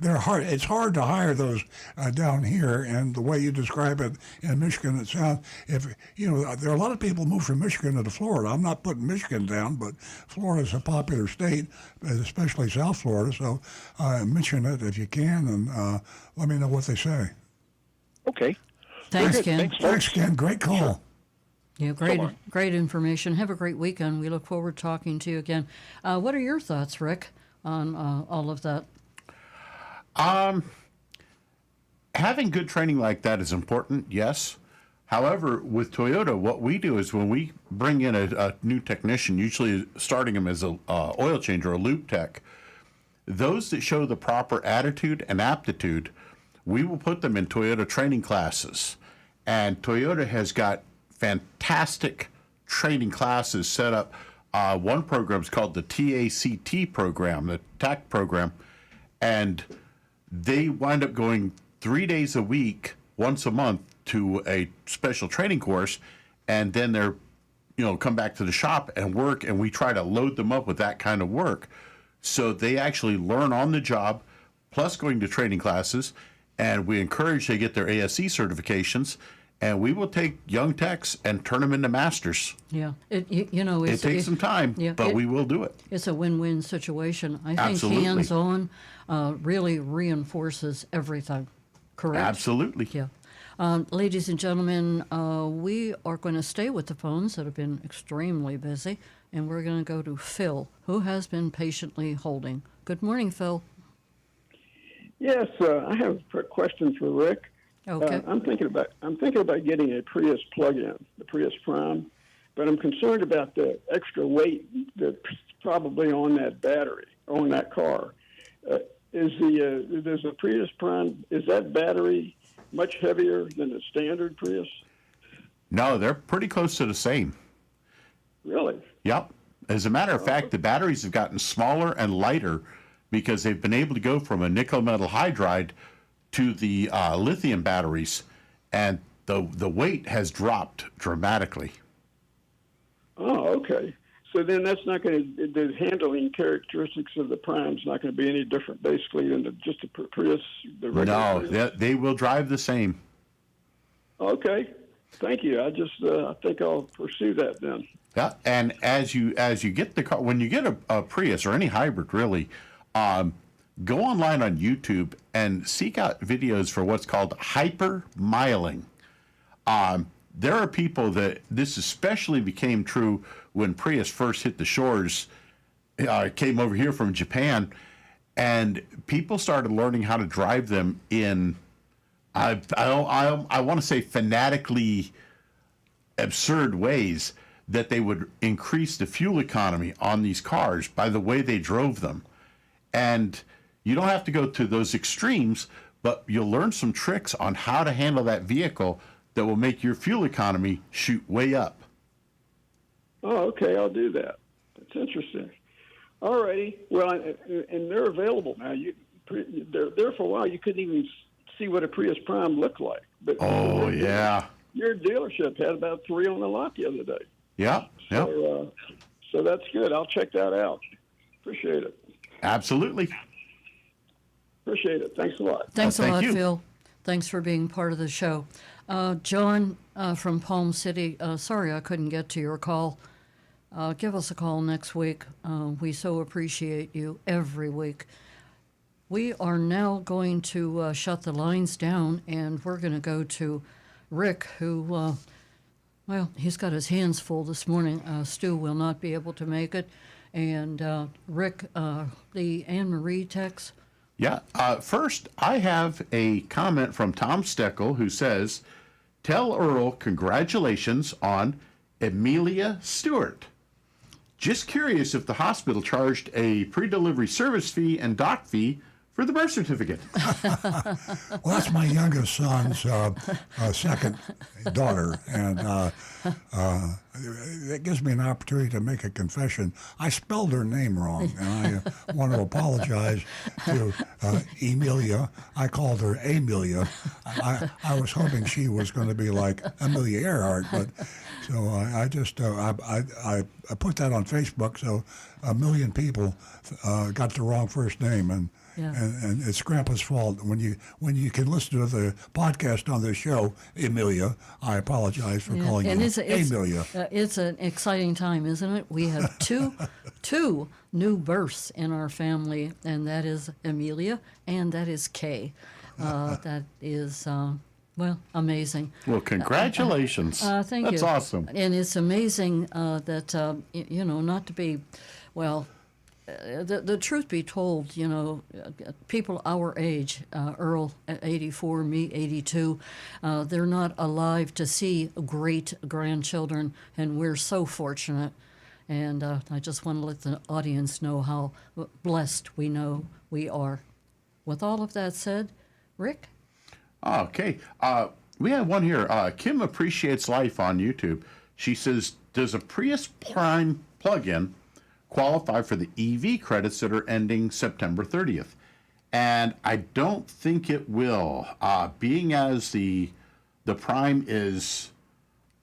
They're hard. It's hard to hire those down here, and the way you describe it in Michigan, it sounds. If there are a lot of people move from Michigan into Florida. I'm not putting Michigan down, but Florida is a popular state, especially South Florida. So mention it if you can, and let me know what they say. Okay. Thanks, Ken. Thanks, Ken. Great call. Sure. Yeah, great information. Have a great weekend. We look forward to talking to you again. What are your thoughts, Rick, on all of that? Having good training like that is important, yes. However, with Toyota, what we do is when we bring in a new technician, usually starting them as a oil change or a loop tech, those that show the proper attitude and aptitude, we will put them in Toyota training classes. And Toyota has got fantastic training classes set up. One program is called the TACT program, the TAC program, and they wind up going 3 days a week, once a month, to a special training course, and then they're, come back to the shop and work, and we try to load them up with that kind of work. So they actually learn on the job, plus going to training classes, and we encourage they get their ASE certifications. And we will take young techs and turn them into masters. Yeah, it takes some time, but we will do it. It's a win-win situation. I think Absolutely. hands-on really reinforces everything. Correct? Absolutely. Yeah. Ladies and gentlemen, we are going to stay with the phones that have been extremely busy, and we're going to go to Phil, who has been patiently holding. Good morning, Phil. Yes, I have a question for Rick. Okay. I'm thinking about getting a Prius plug-in, the Prius Prime, but I'm concerned about the extra weight that's probably on that battery, on that car. Does the Prius Prime, is that battery much heavier than the standard Prius? No, they're pretty close to the same. Really? Yep. As a matter of fact, the batteries have gotten smaller and lighter because they've been able to go from a nickel metal hydride to the lithium batteries, and the weight has dropped dramatically. Oh, okay. So then that's not going to, the handling characteristics of the Prime's not going to be any different, basically, than just the Prius, the regular No, Prius? they will drive the same. Okay. Thank you. I think I'll pursue that then. Yeah, and as you get the car, when you get a Prius or any hybrid, really, go online on YouTube and seek out videos for what's called hyper-miling. There are people that this especially became true when Prius first hit the shores, came over here from Japan, and people started learning how to drive them in, I want to say fanatically absurd ways that they would increase the fuel economy on these cars by the way they drove them. And you don't have to go to those extremes, but you'll learn some tricks on how to handle that vehicle that will make your fuel economy shoot way up. Oh, okay. I'll do that. That's interesting. All righty. Well, and they're available now. They're there for a while. You couldn't even see what a Prius Prime looked like. But Oh, yeah. Your dealership had about 3 on the lot the other day. Yeah, yeah. So that's good. I'll check that out. Appreciate it. Absolutely. Appreciate it. Thanks a lot. Thanks a thank lot, you. Phil. Thanks for being part of the show. John from Palm City, sorry I couldn't get to your call. Give us a call next week. We so appreciate you every week. we are now going to shut the lines down, and we're going to go to Rick, who, well, he's got his hands full this morning. Stu will not be able to make it. And Rick, the Anne Marie text. Yeah. First, I have a comment from Tom Steckel who says, "Tell Earl congratulations on Amelia Stewart. Just curious if the hospital charged a pre-delivery service fee and doc fee for the birth certificate." Well, that's my youngest son's second daughter, and it gives me an opportunity to make a confession. I spelled her name wrong, and I want to apologize to Emilia. I called her Amelia. I was hoping she was going to be like Amelia Earhart, but so I just I put that on Facebook, so 1 million people got the wrong first name, and. Yeah. And it's Grandpa's fault. When you can listen to the podcast on this show, Emilia, I apologize for calling and you it's Amelia. It's an exciting time, isn't it? We have two new births in our family, and that is Amelia and that is Kay. That is, well, amazing. Well, congratulations. Thank you. That's awesome. And it's amazing that, not to be, well, the truth be told, people our age, Earl 84, me 82, they're not alive to see great grandchildren, and we're so fortunate. And I just want to let the audience know how blessed we know we are. With all of that said, Rick? Okay. We have one here. Kim Appreciates Life on YouTube. She says, does a Prius Prime plug-in qualify for the EV credits that are ending September 30th? And I don't think it will. Being as the Prime is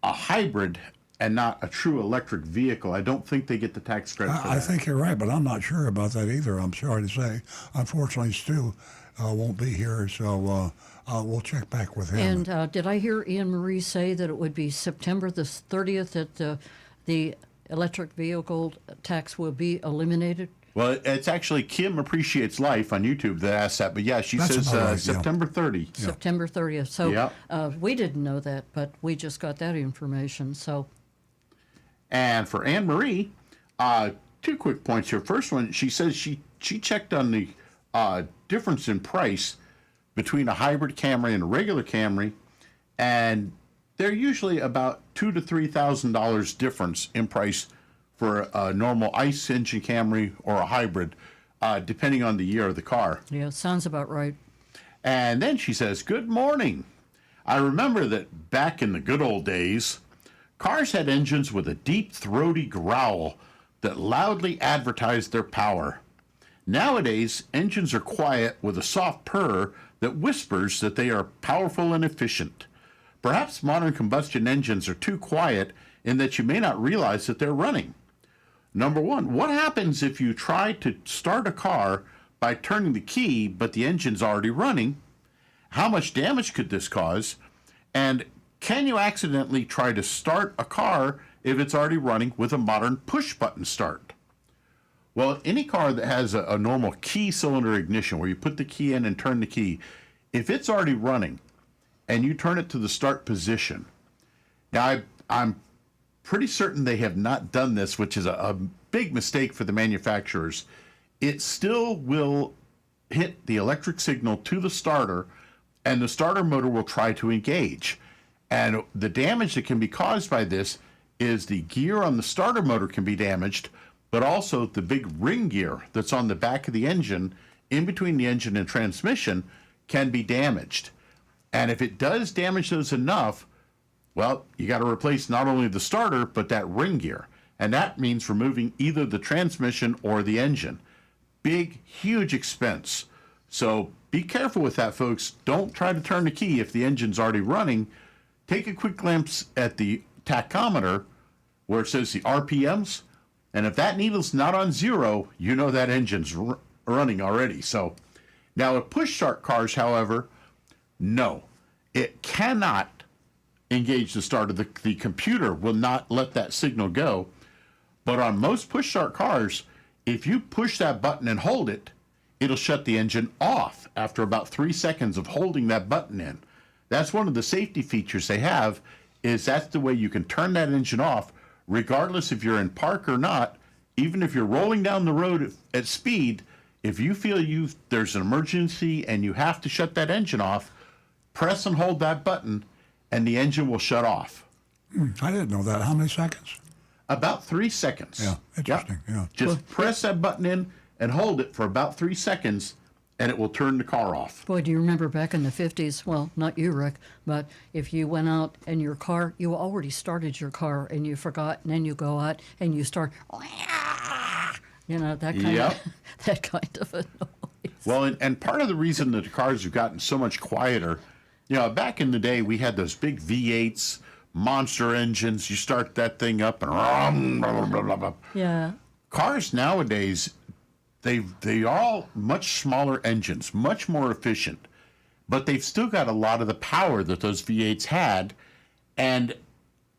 a hybrid and not a true electric vehicle, I don't think they get the tax credit for that. I think you're right, but I'm not sure about that either. I'm sorry to say. Unfortunately, Stu won't be here, so we'll check back with him. And did I hear Ian Marie say that it would be September the 30th that the electric vehicle tax will be eliminated? Well, it's actually Kim Appreciates Life on YouTube that asked that, but yeah, she says right, September 30. Yeah. September 30th. So we didn't know that, but we just got that information. So. And for Anne Marie, 2 quick points here. First one, she says she checked on the difference in price between a hybrid Camry and a regular Camry, and they're usually about $2,000 to $3,000 difference in price for a normal ICE engine Camry or a hybrid, depending on the year of the car. Yeah, sounds about right. And then she says, "Good morning. I remember that back in the good old days, cars had engines with a deep, throaty growl that loudly advertised their power. Nowadays, engines are quiet with a soft purr that whispers that they are powerful and efficient. Perhaps modern combustion engines are too quiet in that you may not realize that they're running. Number one, what happens if you try to start a car by turning the key but the engine's already running? How much damage could this cause? And can you accidentally try to start a car if it's already running with a modern push-button start?" Well, any car that has a normal key cylinder ignition where you put the key in and turn the key, if it's already running, and you turn it to the start position. Now, I'm pretty certain they have not done this, which is a big mistake for the manufacturers. It still will hit the electric signal to the starter, and the starter motor will try to engage. And the damage that can be caused by this is the gear on the starter motor can be damaged, but also the big ring gear that's on the back of the engine, in between the engine and transmission, can be damaged. And if it does damage those enough, well, you got to replace not only the starter, but that ring gear. And that means removing either the transmission or the engine. Big, huge expense. So be careful with that, folks. Don't try to turn the key if the engine's already running. Take a quick glance at the tachometer where it says the RPMs. And if that needle's not on 0, you know that engine's running already. So now with push start cars, however, no, it cannot engage the starter. The computer will not let that signal go. But on most push start cars, if you push that button and hold it, it'll shut the engine off after about 3 seconds of holding that button in. That's one of the safety features they have, is that's the way you can turn that engine off, regardless if you're in park or not. Even if you're rolling down the road at speed, if you feel there's an emergency and you have to shut that engine off, press and hold that button, and the engine will shut off. I didn't know that. How many seconds? About 3 seconds. Yeah, interesting. Yeah. Just press that button in and hold it for about 3 seconds, and it will turn the car off. Boy, do you remember back in the 50s? Well, not you, Rick, but if you went out and your car, you already started your car and you forgot, and then you go out and you start, that kind Yep. of that kind of a noise. Well, and part of the reason that the cars have gotten so much quieter, back in the day we had those big V8s, monster engines. You start that thing up and blah, blah, blah, blah. Yeah. Cars nowadays, they are all much smaller engines, much more efficient, but they've still got a lot of the power that those V8s had, and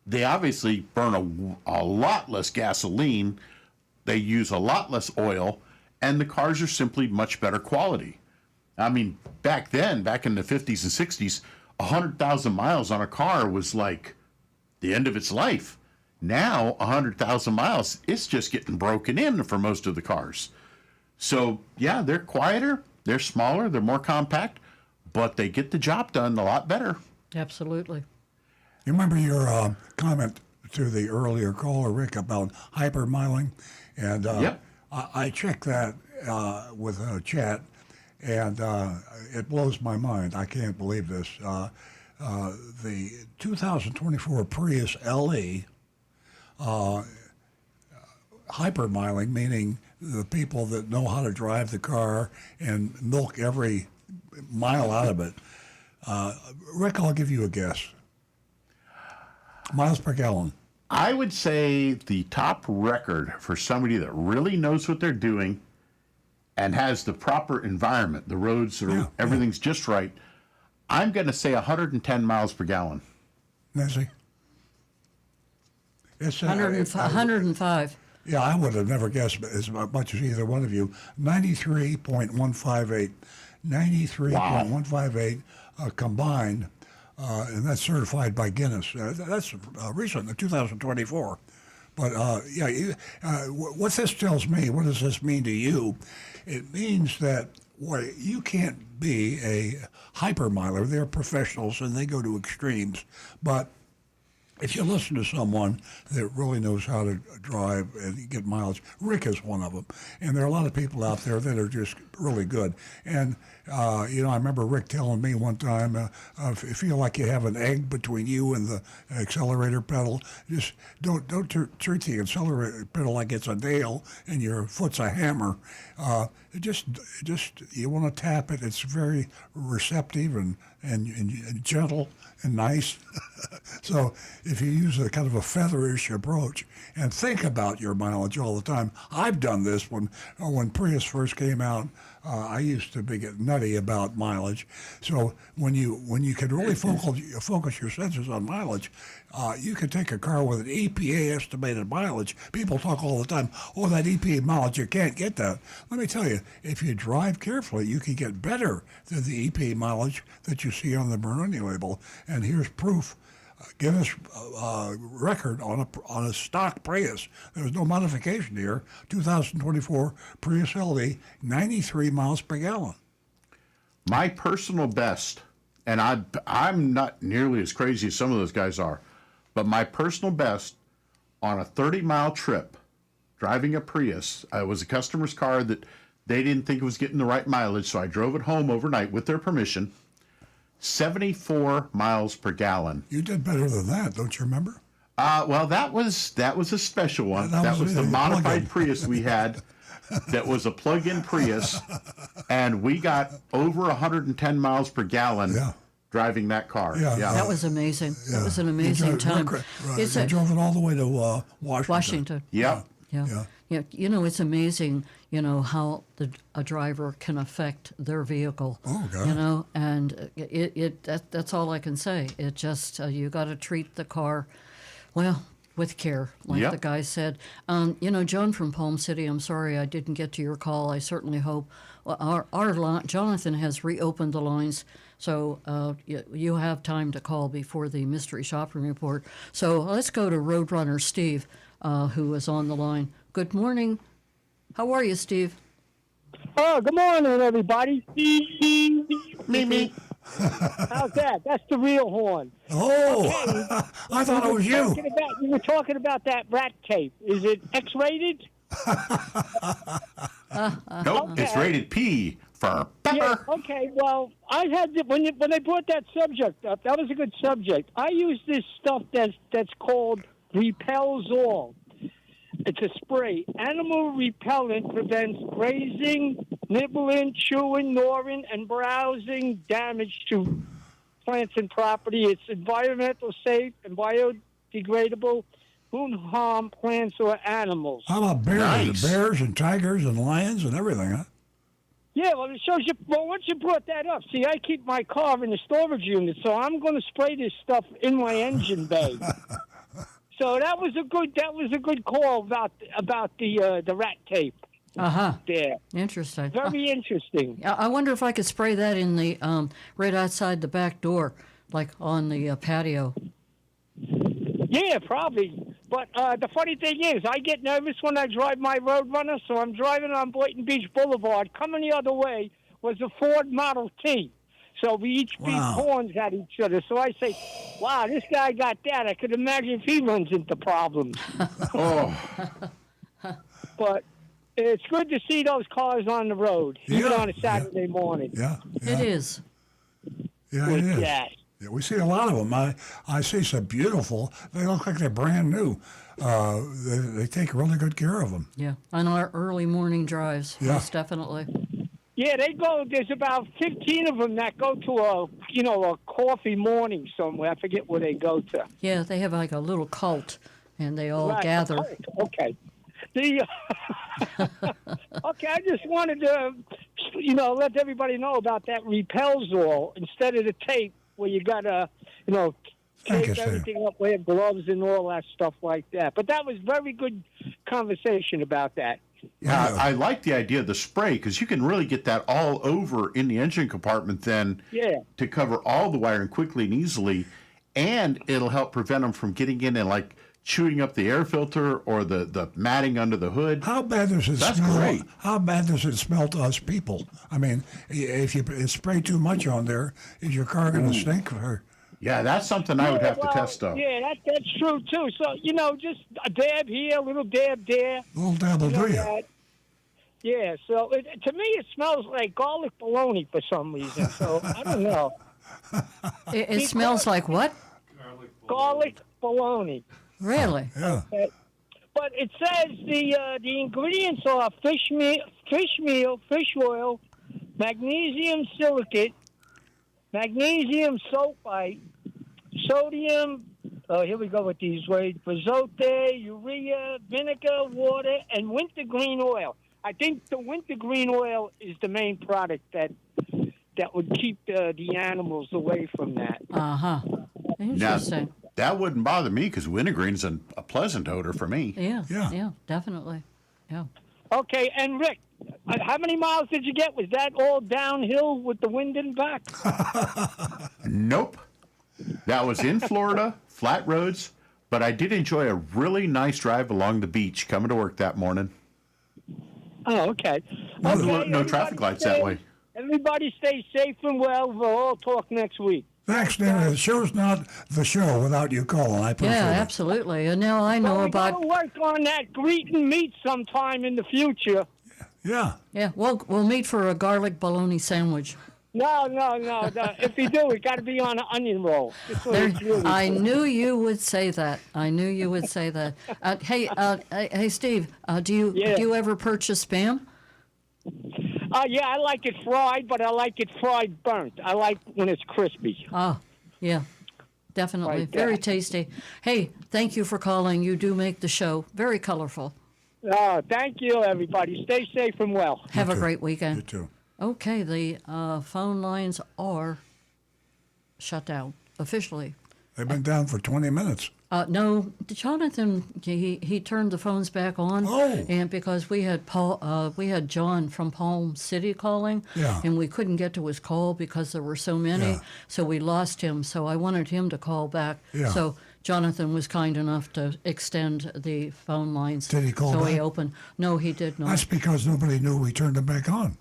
they obviously burn a lot less gasoline. They use a lot less oil, and the cars are simply much better quality. I mean, back then, back in the 50s and 60s, 100,000 miles on a car was like the end of its life. Now, 100,000 miles, it's just getting broken in for most of the cars. So, yeah, they're quieter, they're smaller, they're more compact, but they get the job done a lot better. Absolutely. You remember your comment to the earlier caller, Rick, about hypermiling? And Yep. I checked that with a chat, and it blows my mind. I can't believe this. The 2024 Prius LE, hypermiling, meaning the people that know how to drive the car and milk every mile out of it. Rick, I'll give you a guess. Miles per gallon. I would say the top record for somebody that really knows what they're doing and has the proper environment, the roads, everything's just right, I'm going to say 110 miles per gallon. Nancy? It's 105. Yeah, I would have never guessed as much as either one of you. 93.158. 93.158 combined, and that's certified by Guinness. That's recent, 2024. But what this tells me, what does this mean to you? It means that you can't be a hypermiler. They're professionals and they go to extremes. But if you listen to someone that really knows how to drive and get mileage, Rick is one of them. And there are a lot of people out there that are just really good. And, I remember Rick telling me one time, if you feel like you have an egg between you and the accelerator pedal, just don't treat the accelerator pedal like it's a nail and your foot's a hammer. Just you want to tap it. It's very receptive and gentle and nice. So if you use a kind of a featherish approach and think about your mileage all the time, I've done this when Prius first came out. I used to be getting nutty about mileage. So when you can really focus your senses on mileage, you can take a car with an EPA estimated mileage. People talk all the time, oh, that EPA mileage, you can't get that. Let me tell you, if you drive carefully, you can get better than the EPA mileage that you see on the Bernini label. And here's proof. Guinness record on a stock Prius. There was no modification here. 2024 Prius LE, 93 miles per gallon. My personal best, and I'm not nearly as crazy as some of those guys are, but my personal best on a 30-mile trip driving a Prius, it was a customer's car that they didn't think it was getting the right mileage, so I drove it home overnight with their permission. 74 miles per gallon. You did better than that, don't you remember? Well, that was a special one. That was the modified Prius we had. That was a plug-in Prius, and we got over 110 miles per gallon driving that car. Yeah. That was amazing. That was an amazing time. You drove it all the way to Washington. Yep. Yeah. It's amazing, how a driver can affect their vehicle. Oh, God. And that's all I can say. It just, you got to treat the car, well, with care, like Yep. the guy said. John from Palm City, I'm sorry I didn't get to your call. I certainly hope. Jonathan has reopened the lines, so you have time to call before the mystery shopping report. So let's go to Roadrunner Steve, who is on the line. Good morning. How are you, Steve? Oh, good morning, everybody. Me. How's that? That's the real horn. Oh, Okay. I thought it was you. You were talking about that rat tape. Is it X-rated? Nope, it's rated P for pepper. Yeah. Okay. Well, I had when they brought that subject up. That was a good subject. I use this stuff that's called Repels All. It's a spray. Animal repellent prevents grazing, nibbling, chewing, gnawing, and browsing damage to plants and property. It's environmental safe and biodegradable. Won't harm plants or animals. How about bears? Nice. Bears and tigers and lions and everything, huh? Yeah, well, it shows you. Well, once you brought that up, see, I keep my car in the storage unit, so I'm going to spray this stuff in my engine bay. So that was a good call about the rat tape. There. Interesting. Very interesting. I wonder if I could spray that in the right outside the back door, like on the patio. Yeah, probably. But the funny thing is, I get nervous when I drive my Roadrunner, so I'm driving on Boynton Beach Boulevard. Coming the other way was a Ford Model T. So we each beat horns at each other. So I say, wow, this guy got that. I could imagine if he runs into problems. But it's good to see those cars on the road, even on a Saturday morning. Yeah. It is. Yeah, it is. Yeah, we see a lot of them. I see some beautiful. They look like they're brand new. They take really good care of them. Yeah, on our early morning drives. Yeah. Yes, definitely. Yeah, they go. There's about 15 of them that go to a coffee morning somewhere. I forget where they go to. Yeah, they have like a little cult, and they all Right, gather. Okay. Okay, I just wanted to, let everybody know about that Repels All instead of the tape where you gotta, tape everything up, wear gloves and all that stuff like that. But that was very good conversation about that. Yeah, I like the idea of the spray because you can really get that all over in the engine compartment then to cover all the wiring quickly and easily, and it'll help prevent them from getting in and like chewing up the air filter or the matting under the hood. How bad does it That's smell? great. How bad does it smell to us people? I mean, if you spray too much on there, is your car going to stink? Or? Yeah, that's something I would have to test though. Yeah, that's true too. So just a dab here, a little dab there. A little dab will do you. Yeah. So to me, it smells like garlic bologna for some reason. So I don't know. It smells like what? Garlic bologna. Really? Yeah. But it says the ingredients are fish meal, fish oil, magnesium silicate, magnesium sulfite, sodium. Oh, here we go with these words: azote, urea, vinegar, water, and wintergreen oil. I think the wintergreen oil is the main product that would keep the animals away from that. Interesting. Now, that wouldn't bother me because wintergreen's a pleasant odor for me. Yeah, definitely. Yeah. Okay, and Rick, how many miles did you get? Was that all downhill with the wind and back? Nope. That was in Florida, flat roads, but I did enjoy a really nice drive along the beach coming to work that morning. Oh, okay. No traffic lights that way. Everybody stay safe and well. We'll all talk next week. Thanks, Dan. The show's not the show without you calling. I appreciate Yeah, it. absolutely. And now I know we about. gotta work on that greeting meat sometime in the future. Yeah. Yeah, we'll meet for a garlic bologna sandwich. No. If you do, it got to be on an onion roll. Just so it's really I good. knew you would say that. Hey, Steve. Do you ever purchase Spam? Yeah, I like it fried, but I like it fried burnt. I like when it's crispy. Oh, yeah, definitely. Right there. Very tasty. Hey, thank you for calling. You do make the show very colorful. Thank you, everybody. Stay safe and well. Have a great weekend. You too. Okay, the phone lines are shut down officially. They've been down for 20 minutes. No, Jonathan, he turned the phones back on, and because we had John from Palm City calling, and we couldn't get to his call because there were so many, so we lost him. So I wanted him to call back. So Jonathan was kind enough to extend the phone lines. Did he call so back? he opened. No, he did not. That's because nobody knew we turned them back on.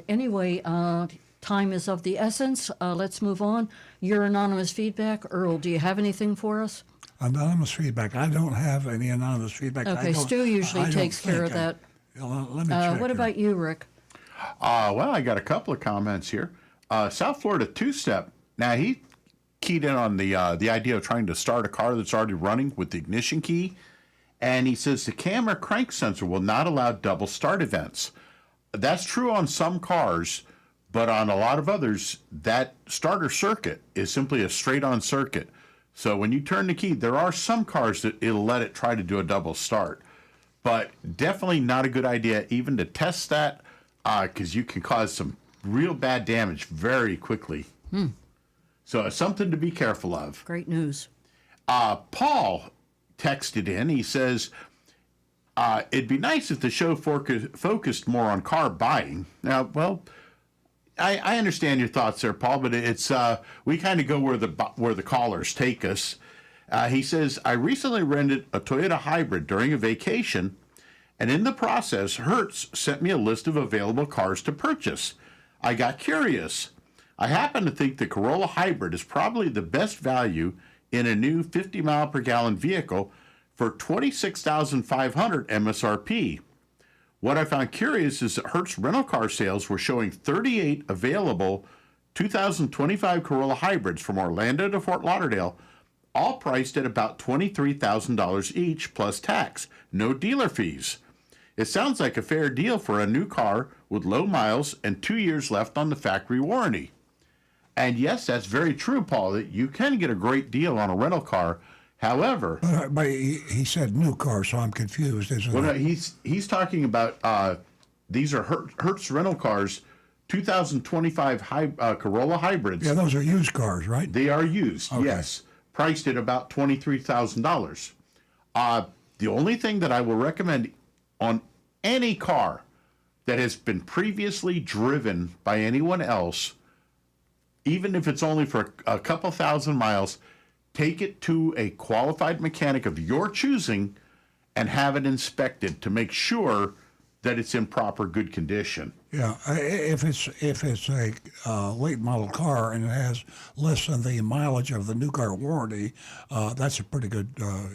Anyway, time is of the essence. Let's move on. Your anonymous feedback. Earl, do you have anything for us? Anonymous feedback. I don't have any anonymous feedback. Okay, Stu usually takes care of that. Let me check what here. about you, Rick? Well, I got a couple of comments here. South Florida two-step. Now, he keyed in on the idea of trying to start a car that's already running with the ignition key. And he says the camera crank sensor will not allow double start events. That's true on some cars, but on a lot of others, that starter circuit is simply a straight-on circuit. So when you turn the key, there are some cars that it'll let it try to do a double start. But definitely not a good idea even to test that, because you can cause some real bad damage very quickly. So it's something to be careful of. Great news. Paul texted in. He says, it'd be nice if the show focused more on car buying. Now, well, I understand your thoughts there, Paul, but it's we kind of go where the callers take us. He says, I recently rented a Toyota Hybrid during a vacation, and in the process, Hertz sent me a list of available cars to purchase. I got curious. I happen to think the Corolla Hybrid is probably the best value in a new 50-mile-per-gallon vehicle for $26,500 MSRP. What I found curious is that Hertz rental car sales were showing 38 available 2025 Corolla Hybrids from Orlando to Fort Lauderdale, all priced at about $23,000 each plus tax, no dealer fees. It sounds like a fair deal for a new car with low miles and 2 years left on the factory warranty. And yes, that's very true, Paul, that you can get a great deal on a rental car. However, but he said new car, so I'm confused. Well, no, he's talking about these are Hertz rental cars, 2025 Corolla hybrids. Yeah, those are used cars, right? They are used, yes, priced at about $23,000. The only thing that I will recommend on any car that has been previously driven by anyone else, even if it's only for a couple thousand miles, take it to a qualified mechanic of your choosing and have it inspected to make sure that it's in proper good condition. Yeah, if it's a late model car and it has less than the mileage of the new car warranty, that's a pretty good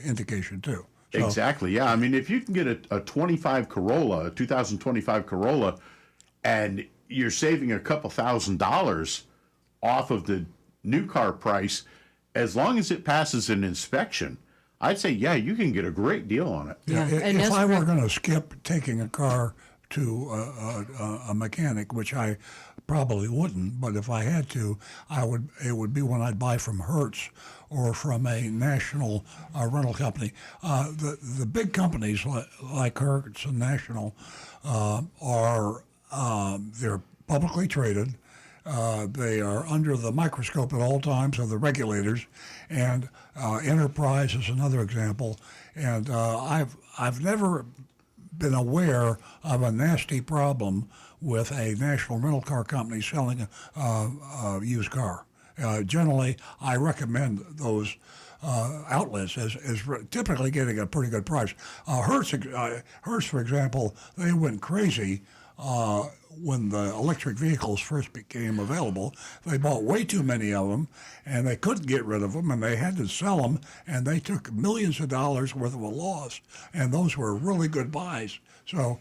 indication too. So, exactly. Yeah. I mean, if you can get a 25 Corolla, a 2025 Corolla, and you're saving a couple $1,000s off of the new car price, as long as it passes an inspection, I'd say, yeah, you can get a great deal on it. Yeah, if I were going to skip taking a car to a mechanic, which I probably wouldn't, but if I had to, it would be one I'd buy from Hertz or from a national rental company. The big companies like Hertz and National they're publicly traded. They are under the microscope at all times of the regulators, and Enterprise is another example. And I've never been aware of a nasty problem with a national rental car company selling a used car. Generally, I recommend those outlets as typically getting a pretty good price. Hertz, for example, they went crazy when the electric vehicles first became available. They bought way too many of them, and they couldn't get rid of them, and they had to sell them, and they took millions of dollars worth of a loss, and those were really good buys. So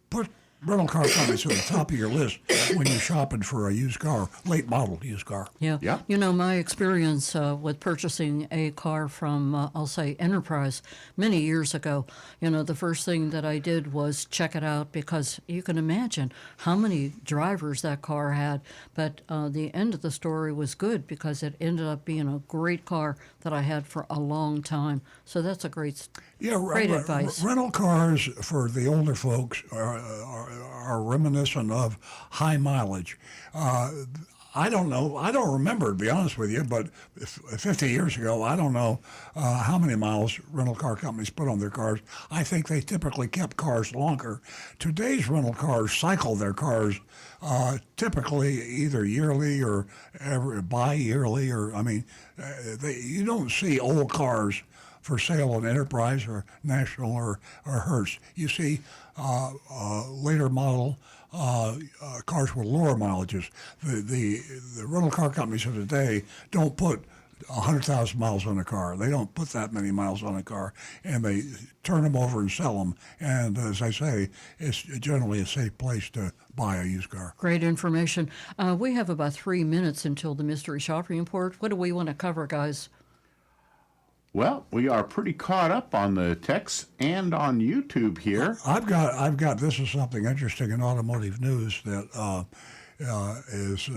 put rental car companies at the top of your list when you're shopping for a used car, late model used car. Yeah. You know, my experience with purchasing a car from, I'll say, Enterprise many years ago, you know, the first thing that I did was check it out because you can imagine how many drivers that car had. But the end of the story was good because it ended up being a great car that I had for a long time. So that's a great advice. Rental cars for the older folks are reminiscent of high mileage. I don't know. I don't remember, to be honest with you, but 50 years ago, I don't know how many miles rental car companies put on their cars. I think they typically kept cars longer. Today's rental cars cycle their cars typically either yearly or bi-yearly, or, I mean, you don't see old cars for sale on Enterprise or National or Hertz. You see later model cars with lower mileages. The rental car companies of today don't put 100,000 miles on a car. They don't put that many miles on a car, and they turn them over and sell them. And as I say, it's generally a safe place to buy a used car. Great information. We have about 3 minutes until the mystery shopping report. What do we want to cover, guys? Well, we are pretty caught up on the texts and on YouTube here. I've got. This is something interesting in automotive news that is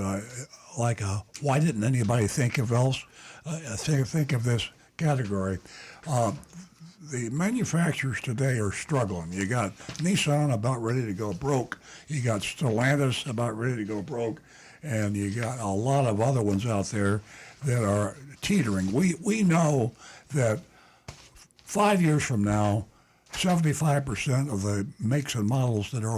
like a why didn't anybody think of else? Think of this category. The manufacturers today are struggling. You got Nissan about ready to go broke. You got Stellantis about ready to go broke, and you got a lot of other ones out there that are teetering. We know that 5 years from now, 75% of the makes and models that are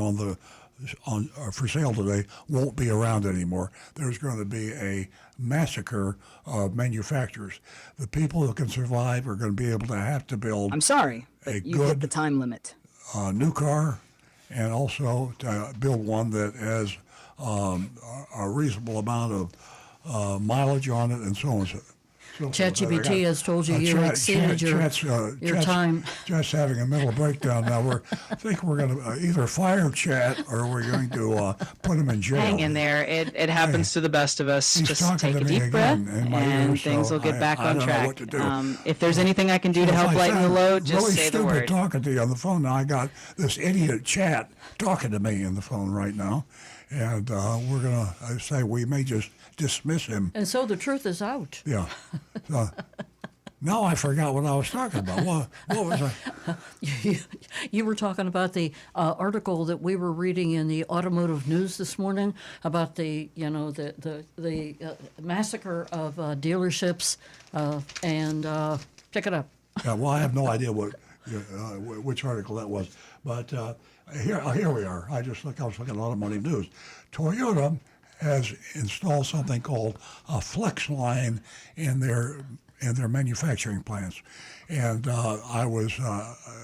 for sale today won't be around anymore. There's going to be a massacre of manufacturers. The people who can survive are going to be able to have to build. I'm sorry, but you hit the time limit. New car, and also to build one that has a reasonable amount of mileage on it, and so on. ChatGPT has told you you exceeded your time. Just having a mental breakdown now. I think we're going to either fire Chat or we're going to put him in jail. Hang in there. It happens to the best of us. He's Just take a deep breath, and things will get back on track. If there's anything I can do to help lighten the load, just really say the word. Talking to you on the phone now. I got this idiot Chat talking to me in the phone right now, and we're going to say we may just dismiss him. And so the truth is out. Yeah. Now I forgot what I was talking about. What was I? You were talking about the article that we were reading in the automotive news this morning about the massacre of dealerships, and pick it up. Yeah. Well, I have no idea which article that was, but here we are. I was looking at automotive news. Toyota has installed something called a flex line in their manufacturing plants, and I was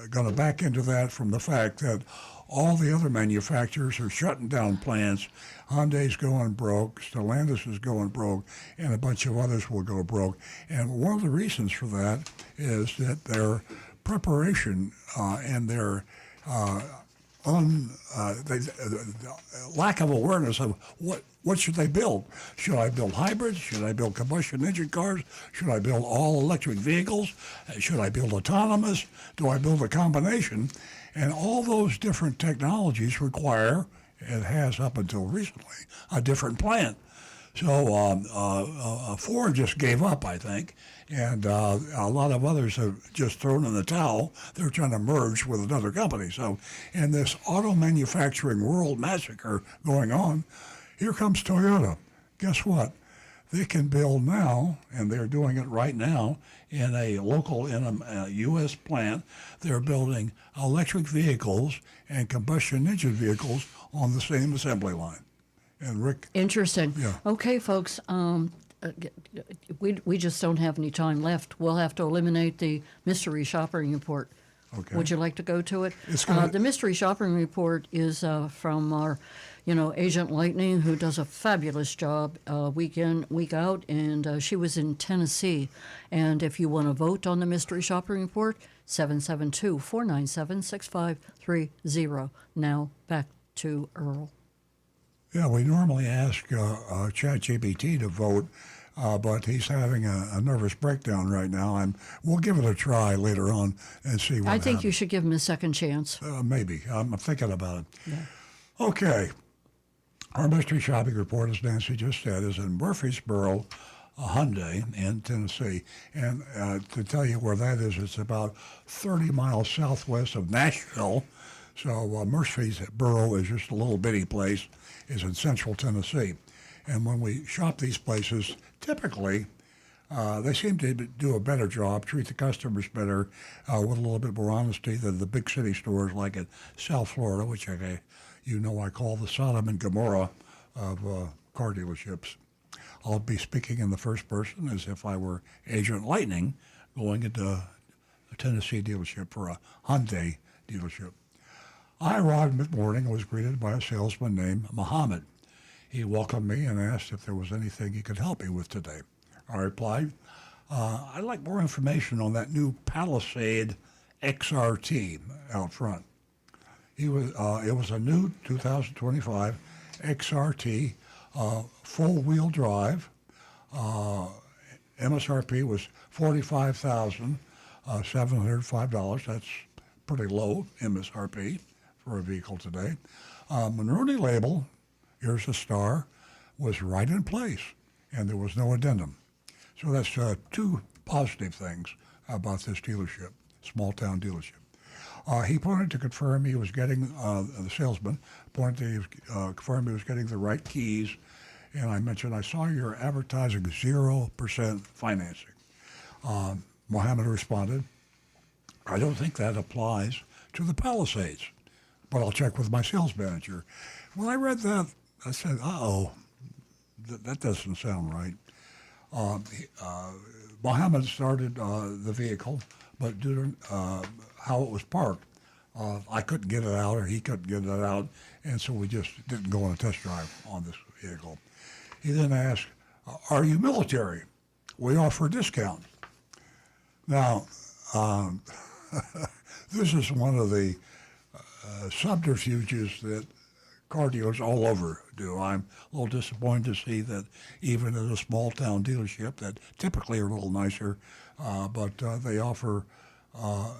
going to back into that from the fact that all the other manufacturers are shutting down plants. Hyundai's going broke, Stellantis is going broke, and a bunch of others will go broke. And one of the reasons for that is that their preparation and their lack of awareness of what should they build? Should I build hybrids? Should I build combustion engine cars? Should I build all electric vehicles? Should I build autonomous? Do I build a combination? And all those different technologies require, it has up until recently, a different plan. So Ford just gave up, I think, and a lot of others have just thrown in the towel. They're trying to merge with another company. So in this auto manufacturing world massacre going on, here comes Toyota. Guess what? They can build now, and they're doing it right now in a U.S. plant. They're building electric vehicles and combustion engine vehicles on the same assembly line. And Rick? Interesting. Yeah. Okay, folks. We just don't have any time left. We'll have to eliminate the mystery shopping report. Okay. Would you like to go to it? The mystery shopping report is from our, Agent Lightning, who does a fabulous job week in, week out, and she was in Tennessee. And if you want to vote on the mystery shopping report, 772-497-6530. Now back to Earl. Yeah, we normally ask ChatGPT to vote, but he's having a nervous breakdown right now, and we'll give it a try later on and see what I think happens. you should give him a second chance. Maybe. I'm thinking about it. Yeah. Okay. Our mystery shopping report, as Nancy just said, is in Murfreesboro, Hyundai in Tennessee. And to tell you where that is, it's about 30 miles southwest of Nashville. So Murfreesboro is just a little bitty place. Is in central Tennessee. And when we shop these places, typically they seem to do a better job, treat the customers better, with a little bit more honesty than the big city stores like in South Florida, which I call the Sodom and Gomorrah of car dealerships. I'll be speaking in the first person as if I were Agent Lightning going into a Tennessee dealership for a Hyundai dealership. I arrived mid-morning and was greeted by a salesman named Muhammad. He welcomed me and asked if there was anything he could help me with today. I replied, I'd like more information on that new Palisade XRT out front. It was a new 2025 XRT, full-wheel drive. MSRP was $45,705. That's pretty low MSRP for a vehicle today. Monroney label, here's a star, was right in place, and there was no addendum. So that's two positive things about this dealership, small town dealership. He pointed to confirm he was getting, the salesman pointed to confirm he was getting the right keys, and I mentioned, I saw you're advertising 0% financing. Mohammed responded, I don't think that applies to the Palisades, but I'll check with my sales manager. When I read that, I said, that doesn't sound right. Mohammed started the vehicle, but due to how it was parked, I couldn't get it out, or he couldn't get it out, and so we just didn't go on a test drive on this vehicle. He then asked, are you military? We offer a discount. Now, this is one of the subterfuges that car dealers all over do. I'm a little disappointed to see that even at a small town dealership that typically are a little nicer, but they offer,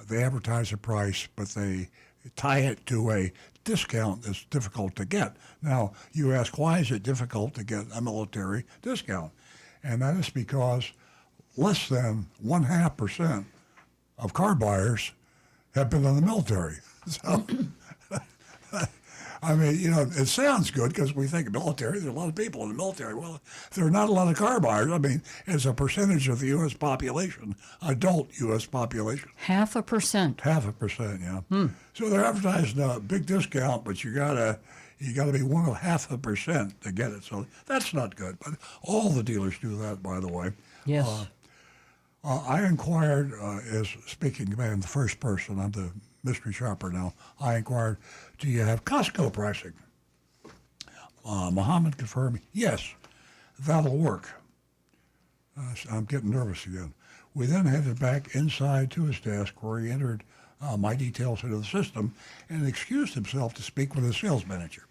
they advertise a price, but they tie it to a discount that's difficult to get. Now, you ask, why is it difficult to get a military discount? And that is because less than 0.5% of car buyers have been in the military. So, I mean, it sounds good because we think military, there's a lot of people in the military. Well, there are not a lot of car buyers. I mean, as a percentage of the U.S. population, adult U.S. population. 0.5%. 0.5%, yeah. So they're advertising a big discount, but you gotta be 0.5% to get it. So that's not good. But all the dealers do that, by the way. Yes. I inquired, as speaking in the first person, I'm the mystery shopper now. I inquired, do you have Costco pricing? Muhammad confirmed, yes, that'll work. I'm getting nervous again. We then headed back inside to his desk where he entered my details into the system and excused himself to speak with his sales manager.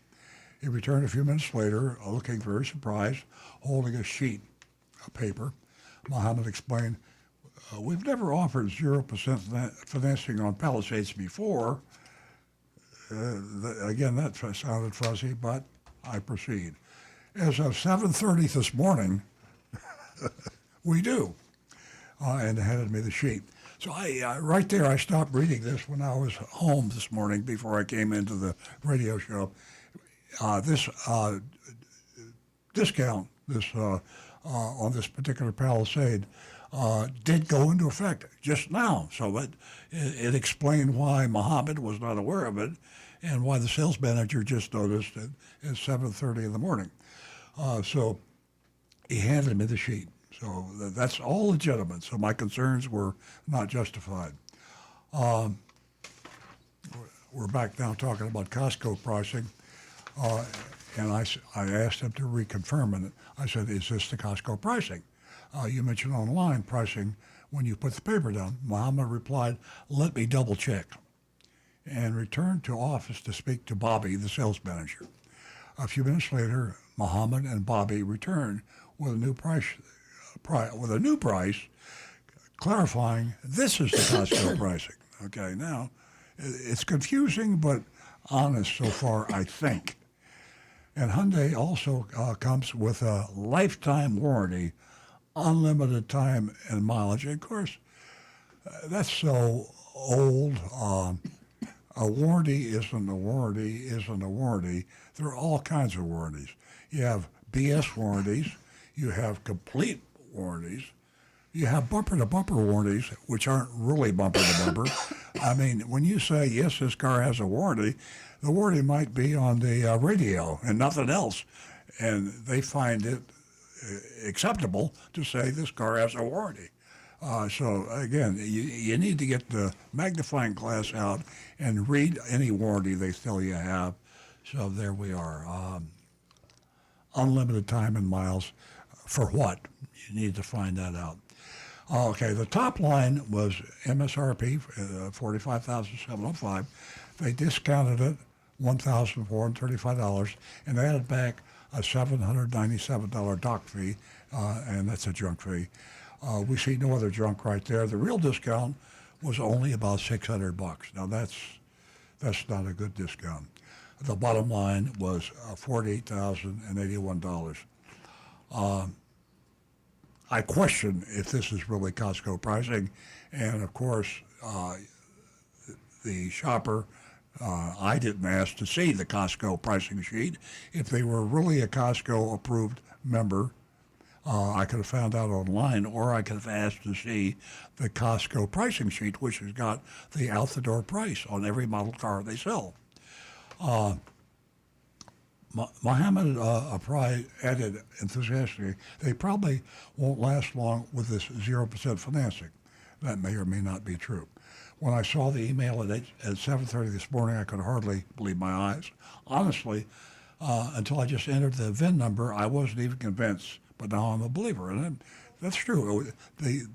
He returned a few minutes later, looking very surprised, holding a sheet of paper. Muhammad explained, we've never offered 0% financing on Palisades before. Again, that sounded fuzzy, but I proceed. As of 7:30 this morning, we do. And handed me the sheet. So right there, I stopped reading this when I was home this morning before I came into the radio show. This discount, on this particular Palisade, did go into effect just now. So it explained why Muhammad was not aware of it and why the sales manager just noticed it at 7:30 in the morning. So he handed me the sheet. So that's all legitimate. So my concerns were not justified. We're back now talking about Costco pricing. And I asked him to reconfirm it. I said, is this the Costco pricing? You mentioned online pricing when you put the paper down. Muhammad replied, let me double check, and returned to office to speak to Bobby, the sales manager. A few minutes later, Muhammad and Bobby returned with a new price, clarifying this is the Costco pricing. Okay, now it's confusing but honest so far, I think. And Hyundai also comes with a lifetime warranty, unlimited time and mileage. And of course, that's so old. A warranty isn't a warranty isn't a warranty. There are all kinds of warranties. You have BS warranties, you have complete warranties, you have bumper-to-bumper warranties, which aren't really bumper-to-bumper. I mean, when you say, yes, this car has a warranty, the warranty might be on the radio and nothing else. And they find it acceptable to say this car has a warranty. So, again, you need to get the magnifying glass out and read any warranty they tell you have. So there we are. Unlimited time and miles. For what? You need to find that out. Okay, the top line was MSRP, $45,705. They discounted it, $1,435, and added back a $797 dock fee, and that's a junk fee. We see no other junk right there. The real discount was only about $600. Now that's not a good discount. The bottom line was $48,081. I question if this is really Costco pricing, and of course, the shopper, I didn't ask to see the Costco pricing sheet. If they were really a Costco approved member, I could have found out online, or I could have asked to see the Costco pricing sheet, which has got the out-the-door price on every model car they sell. Mohammed Aprai added enthusiastically, they probably won't last long with this 0% financing. That may or may not be true. When I saw the email at 7:30 this morning, I could hardly believe my eyes. Honestly, until I just entered the VIN number, I wasn't even convinced, but now I'm a believer. And that's true. The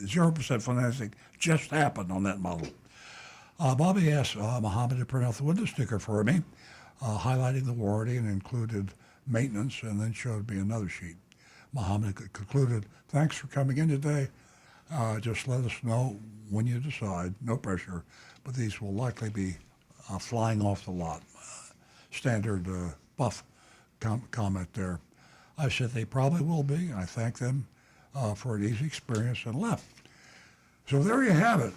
0% financing just happened on that model. Bobby asked Mohammed to print out the window sticker for me, highlighting the warranty, and included maintenance, and then showed me another sheet. Mohammed concluded, thanks for coming in today. Just let us know when you decide. No pressure, but these will likely be flying off the lot. Standard buff comment there. I said they probably will be. I thank them for an easy experience and left. So there you have it.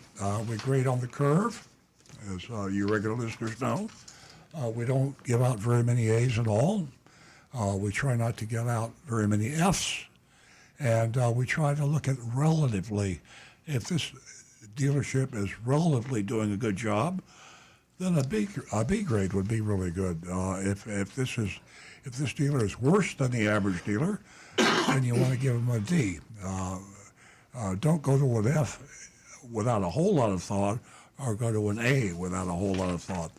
We grade on the curve, as you regular listeners know. We don't give out very many A's at all. We try not to give out very many F's. And we try to look at relatively. If this dealership is relatively doing a good job, then a B grade would be really good. If this dealer is worse than the average dealer, then you want to give them a D. Don't go to an F without a whole lot of thought, or go to an A without a whole lot of thought,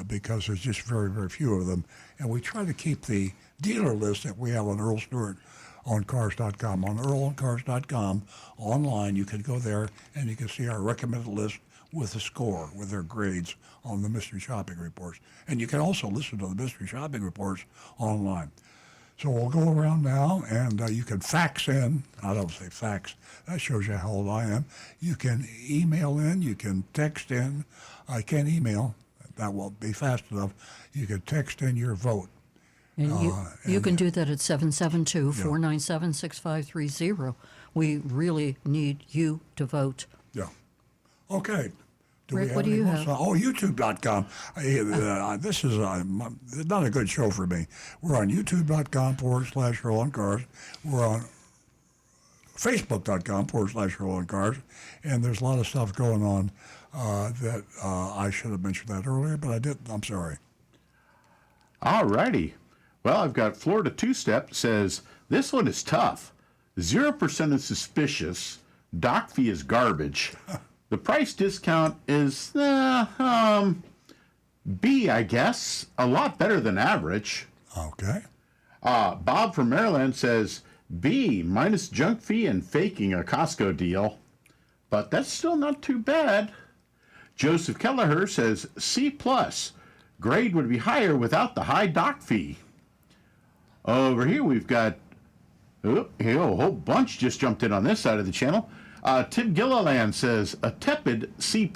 because there's just very, very few of them. And we try to keep the dealer list that we have on Earl Stewart on Cars.com. On EarlOnCars.com, online, you can go there and you can see our recommended list with a score, with their grades on the mystery shopping reports. And you can also listen to the mystery shopping reports online. So we'll go around now, and you can fax in. I don't say fax. That shows you how old I am. You can email in. You can text in. I can't email. That won't be fast enough. You can text in your vote. And you can do that at 772-497-6530. We really need you to vote. Yeah. Okay. Rick, what do you have? Oh, YouTube.com. This is not a good show for me. We're on YouTube.com/Earl on Cars. We're on Facebook.com/Earl on Cars. And there's a lot of stuff going on that I should have mentioned that earlier, but I didn't. I'm sorry. All righty. Well, I've got Florida Two-Step says, this one is tough. 0% is suspicious. Dock fee is garbage. The price discount is, B, I guess. A lot better than average. Okay. Bob from Maryland says, B, minus junk fee and faking a Costco deal. But that's still not too bad. Joseph Kelleher says, C+. Grade would be higher without the high dock fee. Over here we've got, a whole bunch just jumped in on this side of the channel. Tim Gilliland says, a tepid C+.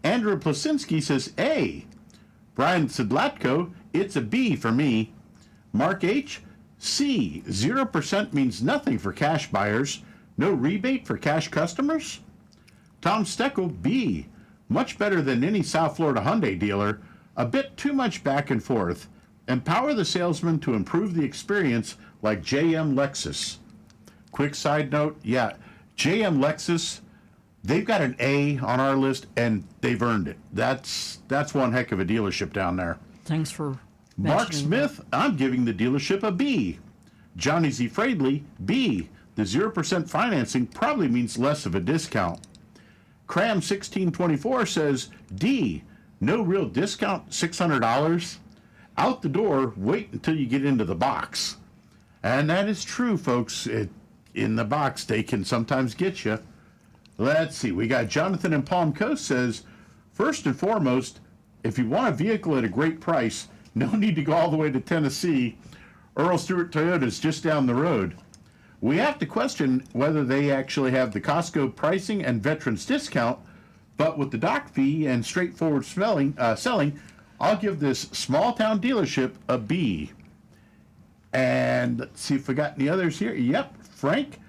Andrew Plasinski says, A. Brian Sidlatko, it's a B for me. Mark H., C. 0% means nothing for cash buyers. No rebate for cash customers. Tom Steckel, B. Much better than any South Florida Hyundai dealer. A bit too much back and forth. Empower the salesman to improve the experience like JM Lexus. Quick side note, yeah, JM Lexus, they've got an A on our list, and they've earned it. That's one heck of a dealership down there. Thanks for Mark mentioning Smith, I'm giving the dealership a B. Johnny Z. Fradley, B. The 0% financing probably means less of a discount. Cram 1624 says D. No real discount, $600. Out the door, wait until you get into the box. And that is true, folks. In the box, they can sometimes get you. Let's see. We got Jonathan in Palm Coast says, first and foremost, if you want a vehicle at a great price, no need to go all the way to Tennessee. Earl Stewart Toyota is just down the road. We have to question whether they actually have the Costco pricing and veterans discount, but with the dock fee and straightforward selling, I'll give this small town dealership a B. And let's see if we got any others here. Yep, Frank,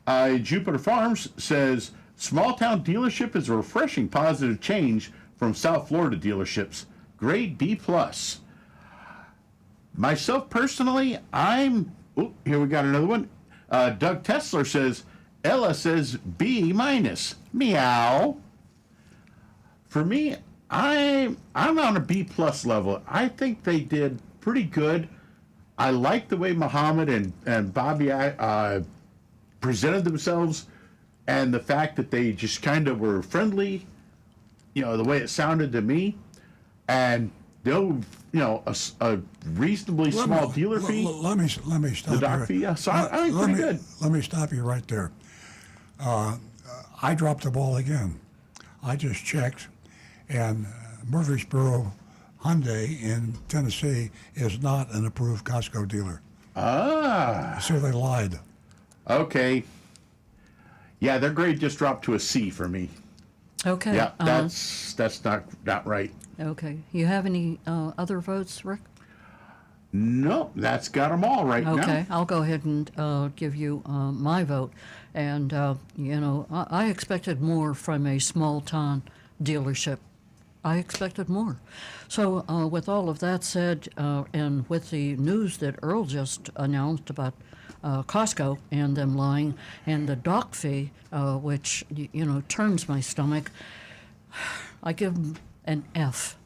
Jupiter Farms says, small town dealership is a refreshing positive change from South Florida dealerships. Grade B+. Myself personally, here we got another one. Doug Tesler says, Ella says B-. Meow. For me, I'm on a B+ level. I think they did pretty good. I like the way Muhammad and Bobby presented themselves, and the fact that they just kind of were friendly, the way it sounded to me, and they'll, a reasonably small dealer fee. Let me stop the dock you. Fee, yeah. So I think pretty good. Let me stop you right there. I dropped the ball again. I just checked, and Murfreesboro Hyundai in Tennessee is not an approved Costco dealer. So they lied. Okay. Yeah, their grade just dropped to a C for me. Okay. Yeah, that's not right. Okay. You have any other votes, Rick? No, that's got them all right now. Okay, I'll go ahead and give you my vote. And, I expected more from a small town dealership. I expected more. So with all of that said, and with the news that Earl just announced about Costco and them lying, and the dock fee, which, turns my stomach, I give them an F.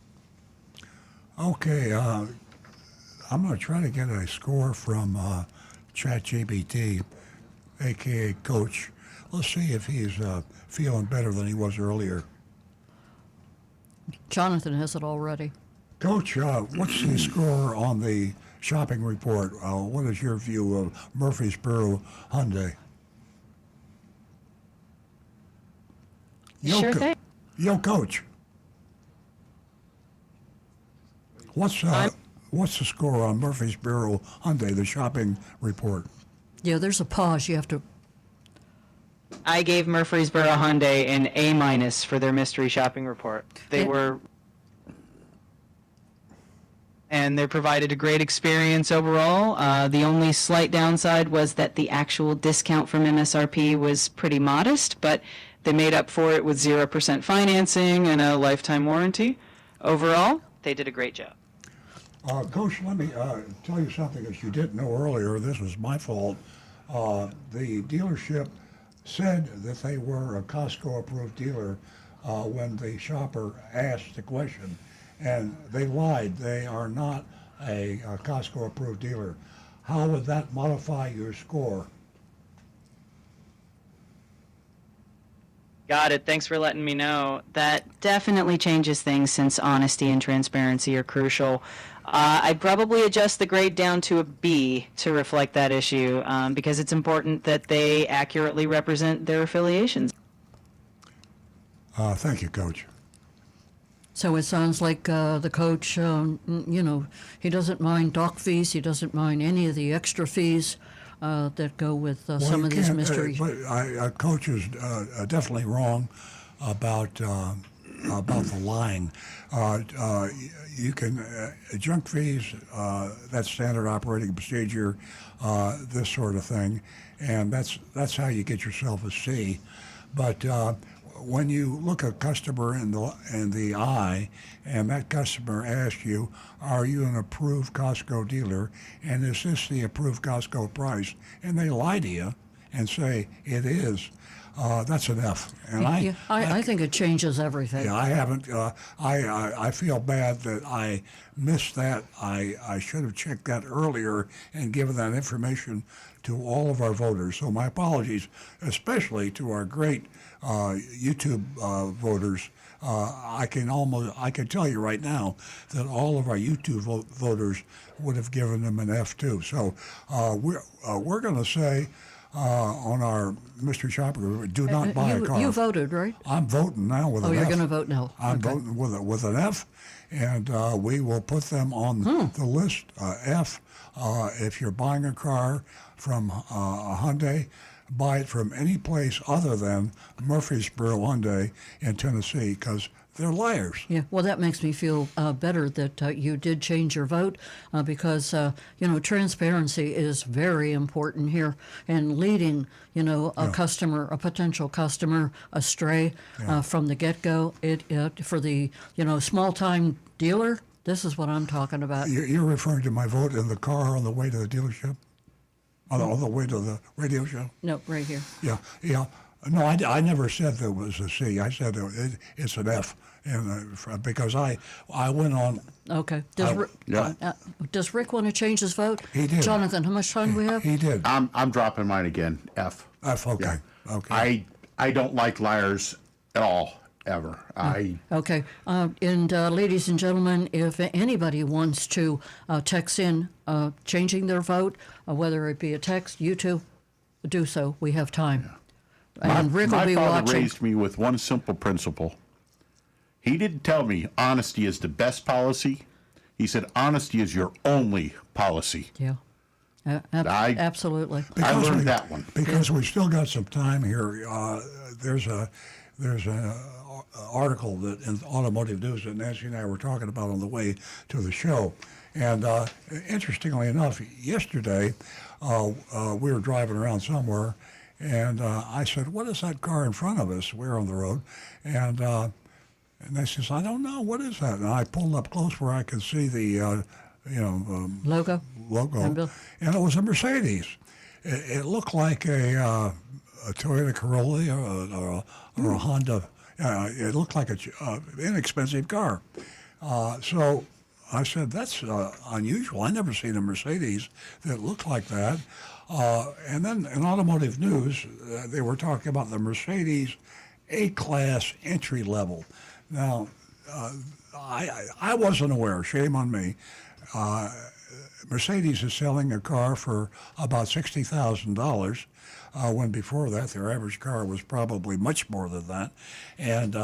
Okay, I'm going to try to get a score from ChatGPT, a.k.a. Coach. Let's see if he's feeling better than he was earlier. Jonathan has it already. Coach, what's the score on the shopping report? What is your view of Murfreesboro Hyundai? Sure thing. Yo, Coach. What's the score on Murfreesboro Hyundai, the shopping report? Yeah, there's a pause. You have to. I gave Murfreesboro Hyundai an A- for their mystery shopping report. They provided a great experience overall. The only slight downside was that the actual discount from MSRP was pretty modest, but they made up for it with 0% financing and a lifetime warranty. Overall, they did a great job. Coach, let me tell you something that you didn't know earlier. This was my fault. The dealership said that they were a Costco-approved dealer when the shopper asked the question, and they lied. They are not a Costco-approved dealer. How would that modify your score? Got it. Thanks for letting me know. That definitely changes things since honesty and transparency are crucial. I'd probably adjust the grade down to a B to reflect that issue because it's important that they accurately represent their affiliations. Thank you, Coach. So it sounds like the coach, he doesn't mind dock fees. He doesn't mind any of the extra fees that go with some of these mysteries. But Coach is definitely wrong about the lying. You can junk fees, that's standard operating procedure, this sort of thing, and that's how you get yourself a C. But when you look a customer in the eye, and that customer asks you, "Are you an approved Costco dealer? And is this the approved Costco price?" and they lie to you and say it is, that's an F. And I think it changes everything. yeah, I haven't. I feel bad that I missed that. I should have checked that earlier and given that information to all of our voters. So my apologies, especially to our great YouTube voters. I can tell you right now that all of our YouTube voters would have given them an F too. So we're going to say. On our Mystery Shopper, do not buy a car. You voted, right? I'm voting now with an F. Oh, you're going to vote no. I'm Okay. voting with an F, and we will put them on the list. F. If you're buying a car from a Hyundai, buy it from any place other than Murfreesboro Hyundai in Tennessee, because they're liars. Yeah, well, that makes me feel better that you did change your vote because, transparency is very important here, and leading, a potential customer astray from the get-go, for the, small-time dealer, this is what I'm talking about. You're referring to my vote in the car on the way to the dealership? On the way to the radio show? No, right here. Yeah. No, I never said there was a C. I said it's an F, and because I went on. Okay. Does Rick want to change his vote? He did. Jonathan, how much time do we have? He did. I'm dropping mine again. F. F. Okay. Yeah. Okay. I don't like liars at all, ever. Okay. And ladies and gentlemen, if anybody wants to text in changing their vote, whether it be a text, YouTube, do so. We have time. Yeah. And Rick will be my father watching. raised me with one simple principle. He didn't tell me honesty is the best policy. He said honesty is your only policy. Yeah. Absolutely. I learned that one. Because we still got some time here. There's an article that in Automotive News that Nancy and I were talking about on the way to the show. And interestingly enough, yesterday we were driving around somewhere, and I said, "What is that car in front of us?" We're on the road, and they says, "I don't know. What is that?" And I pulled up close where I could see the logo, and it was a Mercedes. It looked like a Toyota Corolla or a Honda. It looked like an inexpensive car. So I said, that's unusual. I never seen a Mercedes that looked like that. And then in Automotive News, they were talking about the Mercedes A-Class entry level. Now, I wasn't aware, shame on me. Mercedes is selling a car for about $60,000, when before that their average car was probably much more than that. And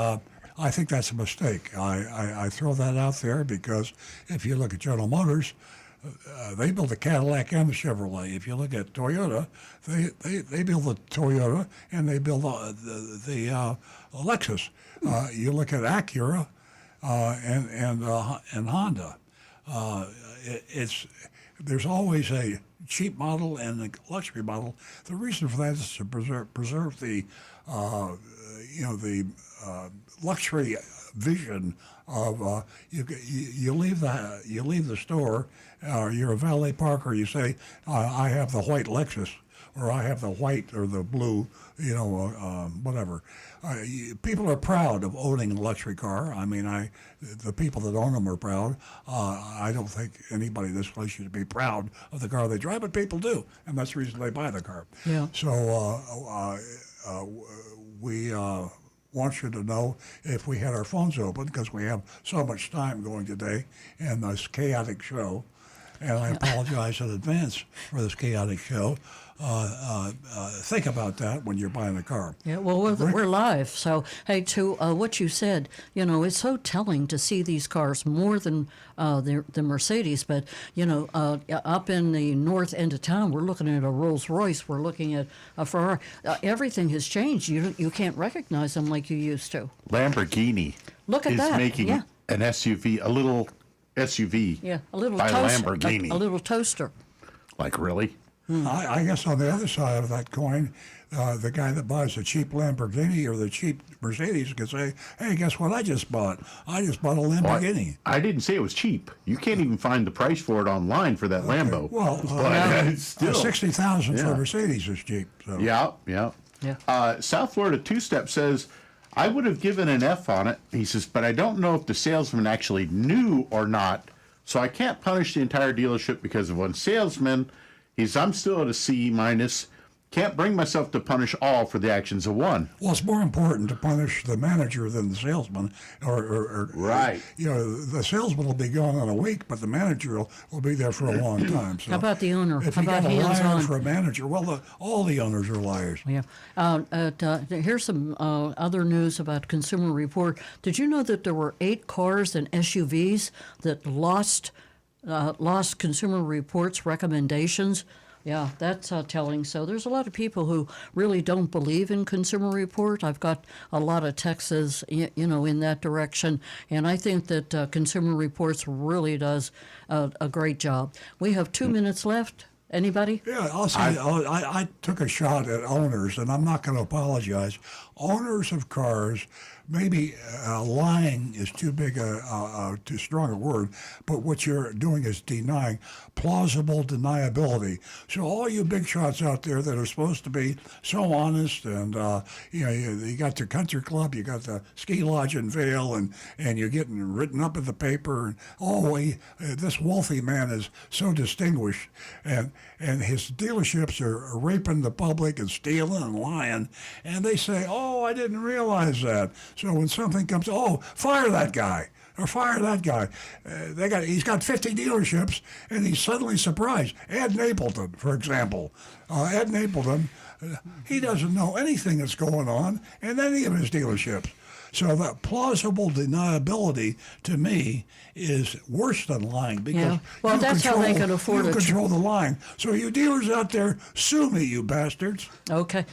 I think that's a mistake. I throw that out there because if you look at General Motors, they build the Cadillac and the Chevrolet. If you look at Toyota, they build the Toyota and they build the Lexus. You look at Acura and Honda. There's always a cheap model and a luxury model. The reason for that is to preserve the luxury vision of you leave the store, you're a valet parker. You say, I have the white Lexus, or I have the white or the blue, whatever. People are proud of owning a luxury car. I mean, the people that own them are proud. I don't think anybody in this place should be proud of the car they drive, but people do, and that's the reason they buy the car. Yeah. So we want you to know, if we had our phones open, because we have so much time going today in this chaotic show, and I apologize in advance for this chaotic show. Think about that when you're buying a car. Yeah, well, we're live. So, hey, to what you said, it's so telling to see these cars more than the Mercedes. But, up in the north end of town, we're looking at a Rolls Royce. We're looking at a Ferrari. Everything has changed. You can't recognize them like you used to. Lamborghini Look at that. is making an SUV, a little SUV a little by toaster, Lamborghini. a little toaster. Like, really? I guess on the other side of that coin, the guy that buys a cheap Lamborghini or the cheap Mercedes can say, "Hey, guess what I just bought? I just bought a Lamborghini." I didn't say it was cheap. You can't even find the price for it online for that Lambo. Well, But still. 60,000 for Yeah. a Mercedes is cheap. So. Yeah. South Florida Two-Step says, I would have given an F on it. He says, but I don't know if the salesman actually knew or not, so I can't punish the entire dealership because of one salesman. I'm still at a C minus. Can't bring myself to punish all for the actions of one. Well, it's more important to punish the manager than the salesman. Or Right. The salesman will be gone in a week, but the manager will be there for a long time. So How about the owner? if How you got about a liar hands-on? for a manager, well, all the owners are liars. Yeah. Here's some other news about Consumer Report. Did you know that there were 8 cars and SUVs that lost Consumer Report's recommendations? Yeah, that's telling. So there's a lot of people who really don't believe in Consumer Report. I've got a lot of texts, in that direction, and I think that Consumer Reports really does a great job. We have 2 minutes left. Anybody? Yeah, I'll say I took a shot at owners, and I'm not going to apologize. Owners of cars, maybe lying is too too strong a word, but what you're doing is denying plausible deniability. So all you big shots out there that are supposed to be so honest, and you got the country club, you got the ski lodge in Vail, and you're getting written up in the paper, and this wealthy man is so distinguished, and his dealerships are raping the public and stealing and lying, and they say, "Oh, I didn't realize that." So when something comes, "Oh, fire that guy," or "fire that guy," he's got 50 dealerships, and he's suddenly surprised. Ed Napleton, for example, Ed Napleton, he doesn't know anything that's going on in any of his dealerships. So that plausible deniability, to me, is worse than lying because Yeah. Well, that's how they can afford you it. control the line. So you dealers out there, sue me, you bastards. Okay.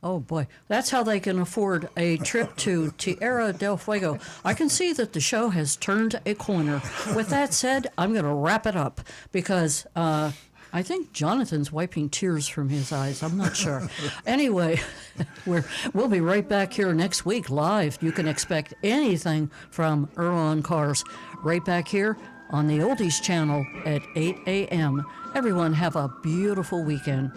Oh boy, that's how they can afford a trip to Tierra del Fuego. I can see that the show has turned a corner. With that said, I'm going to wrap it up because I think Jonathan's wiping tears from his eyes. I'm not sure. Anyway, we'll be right back here next week live. You can expect anything from Earl on Cars right back here on the Oldies channel at 8 a.m. Everyone have a beautiful weekend.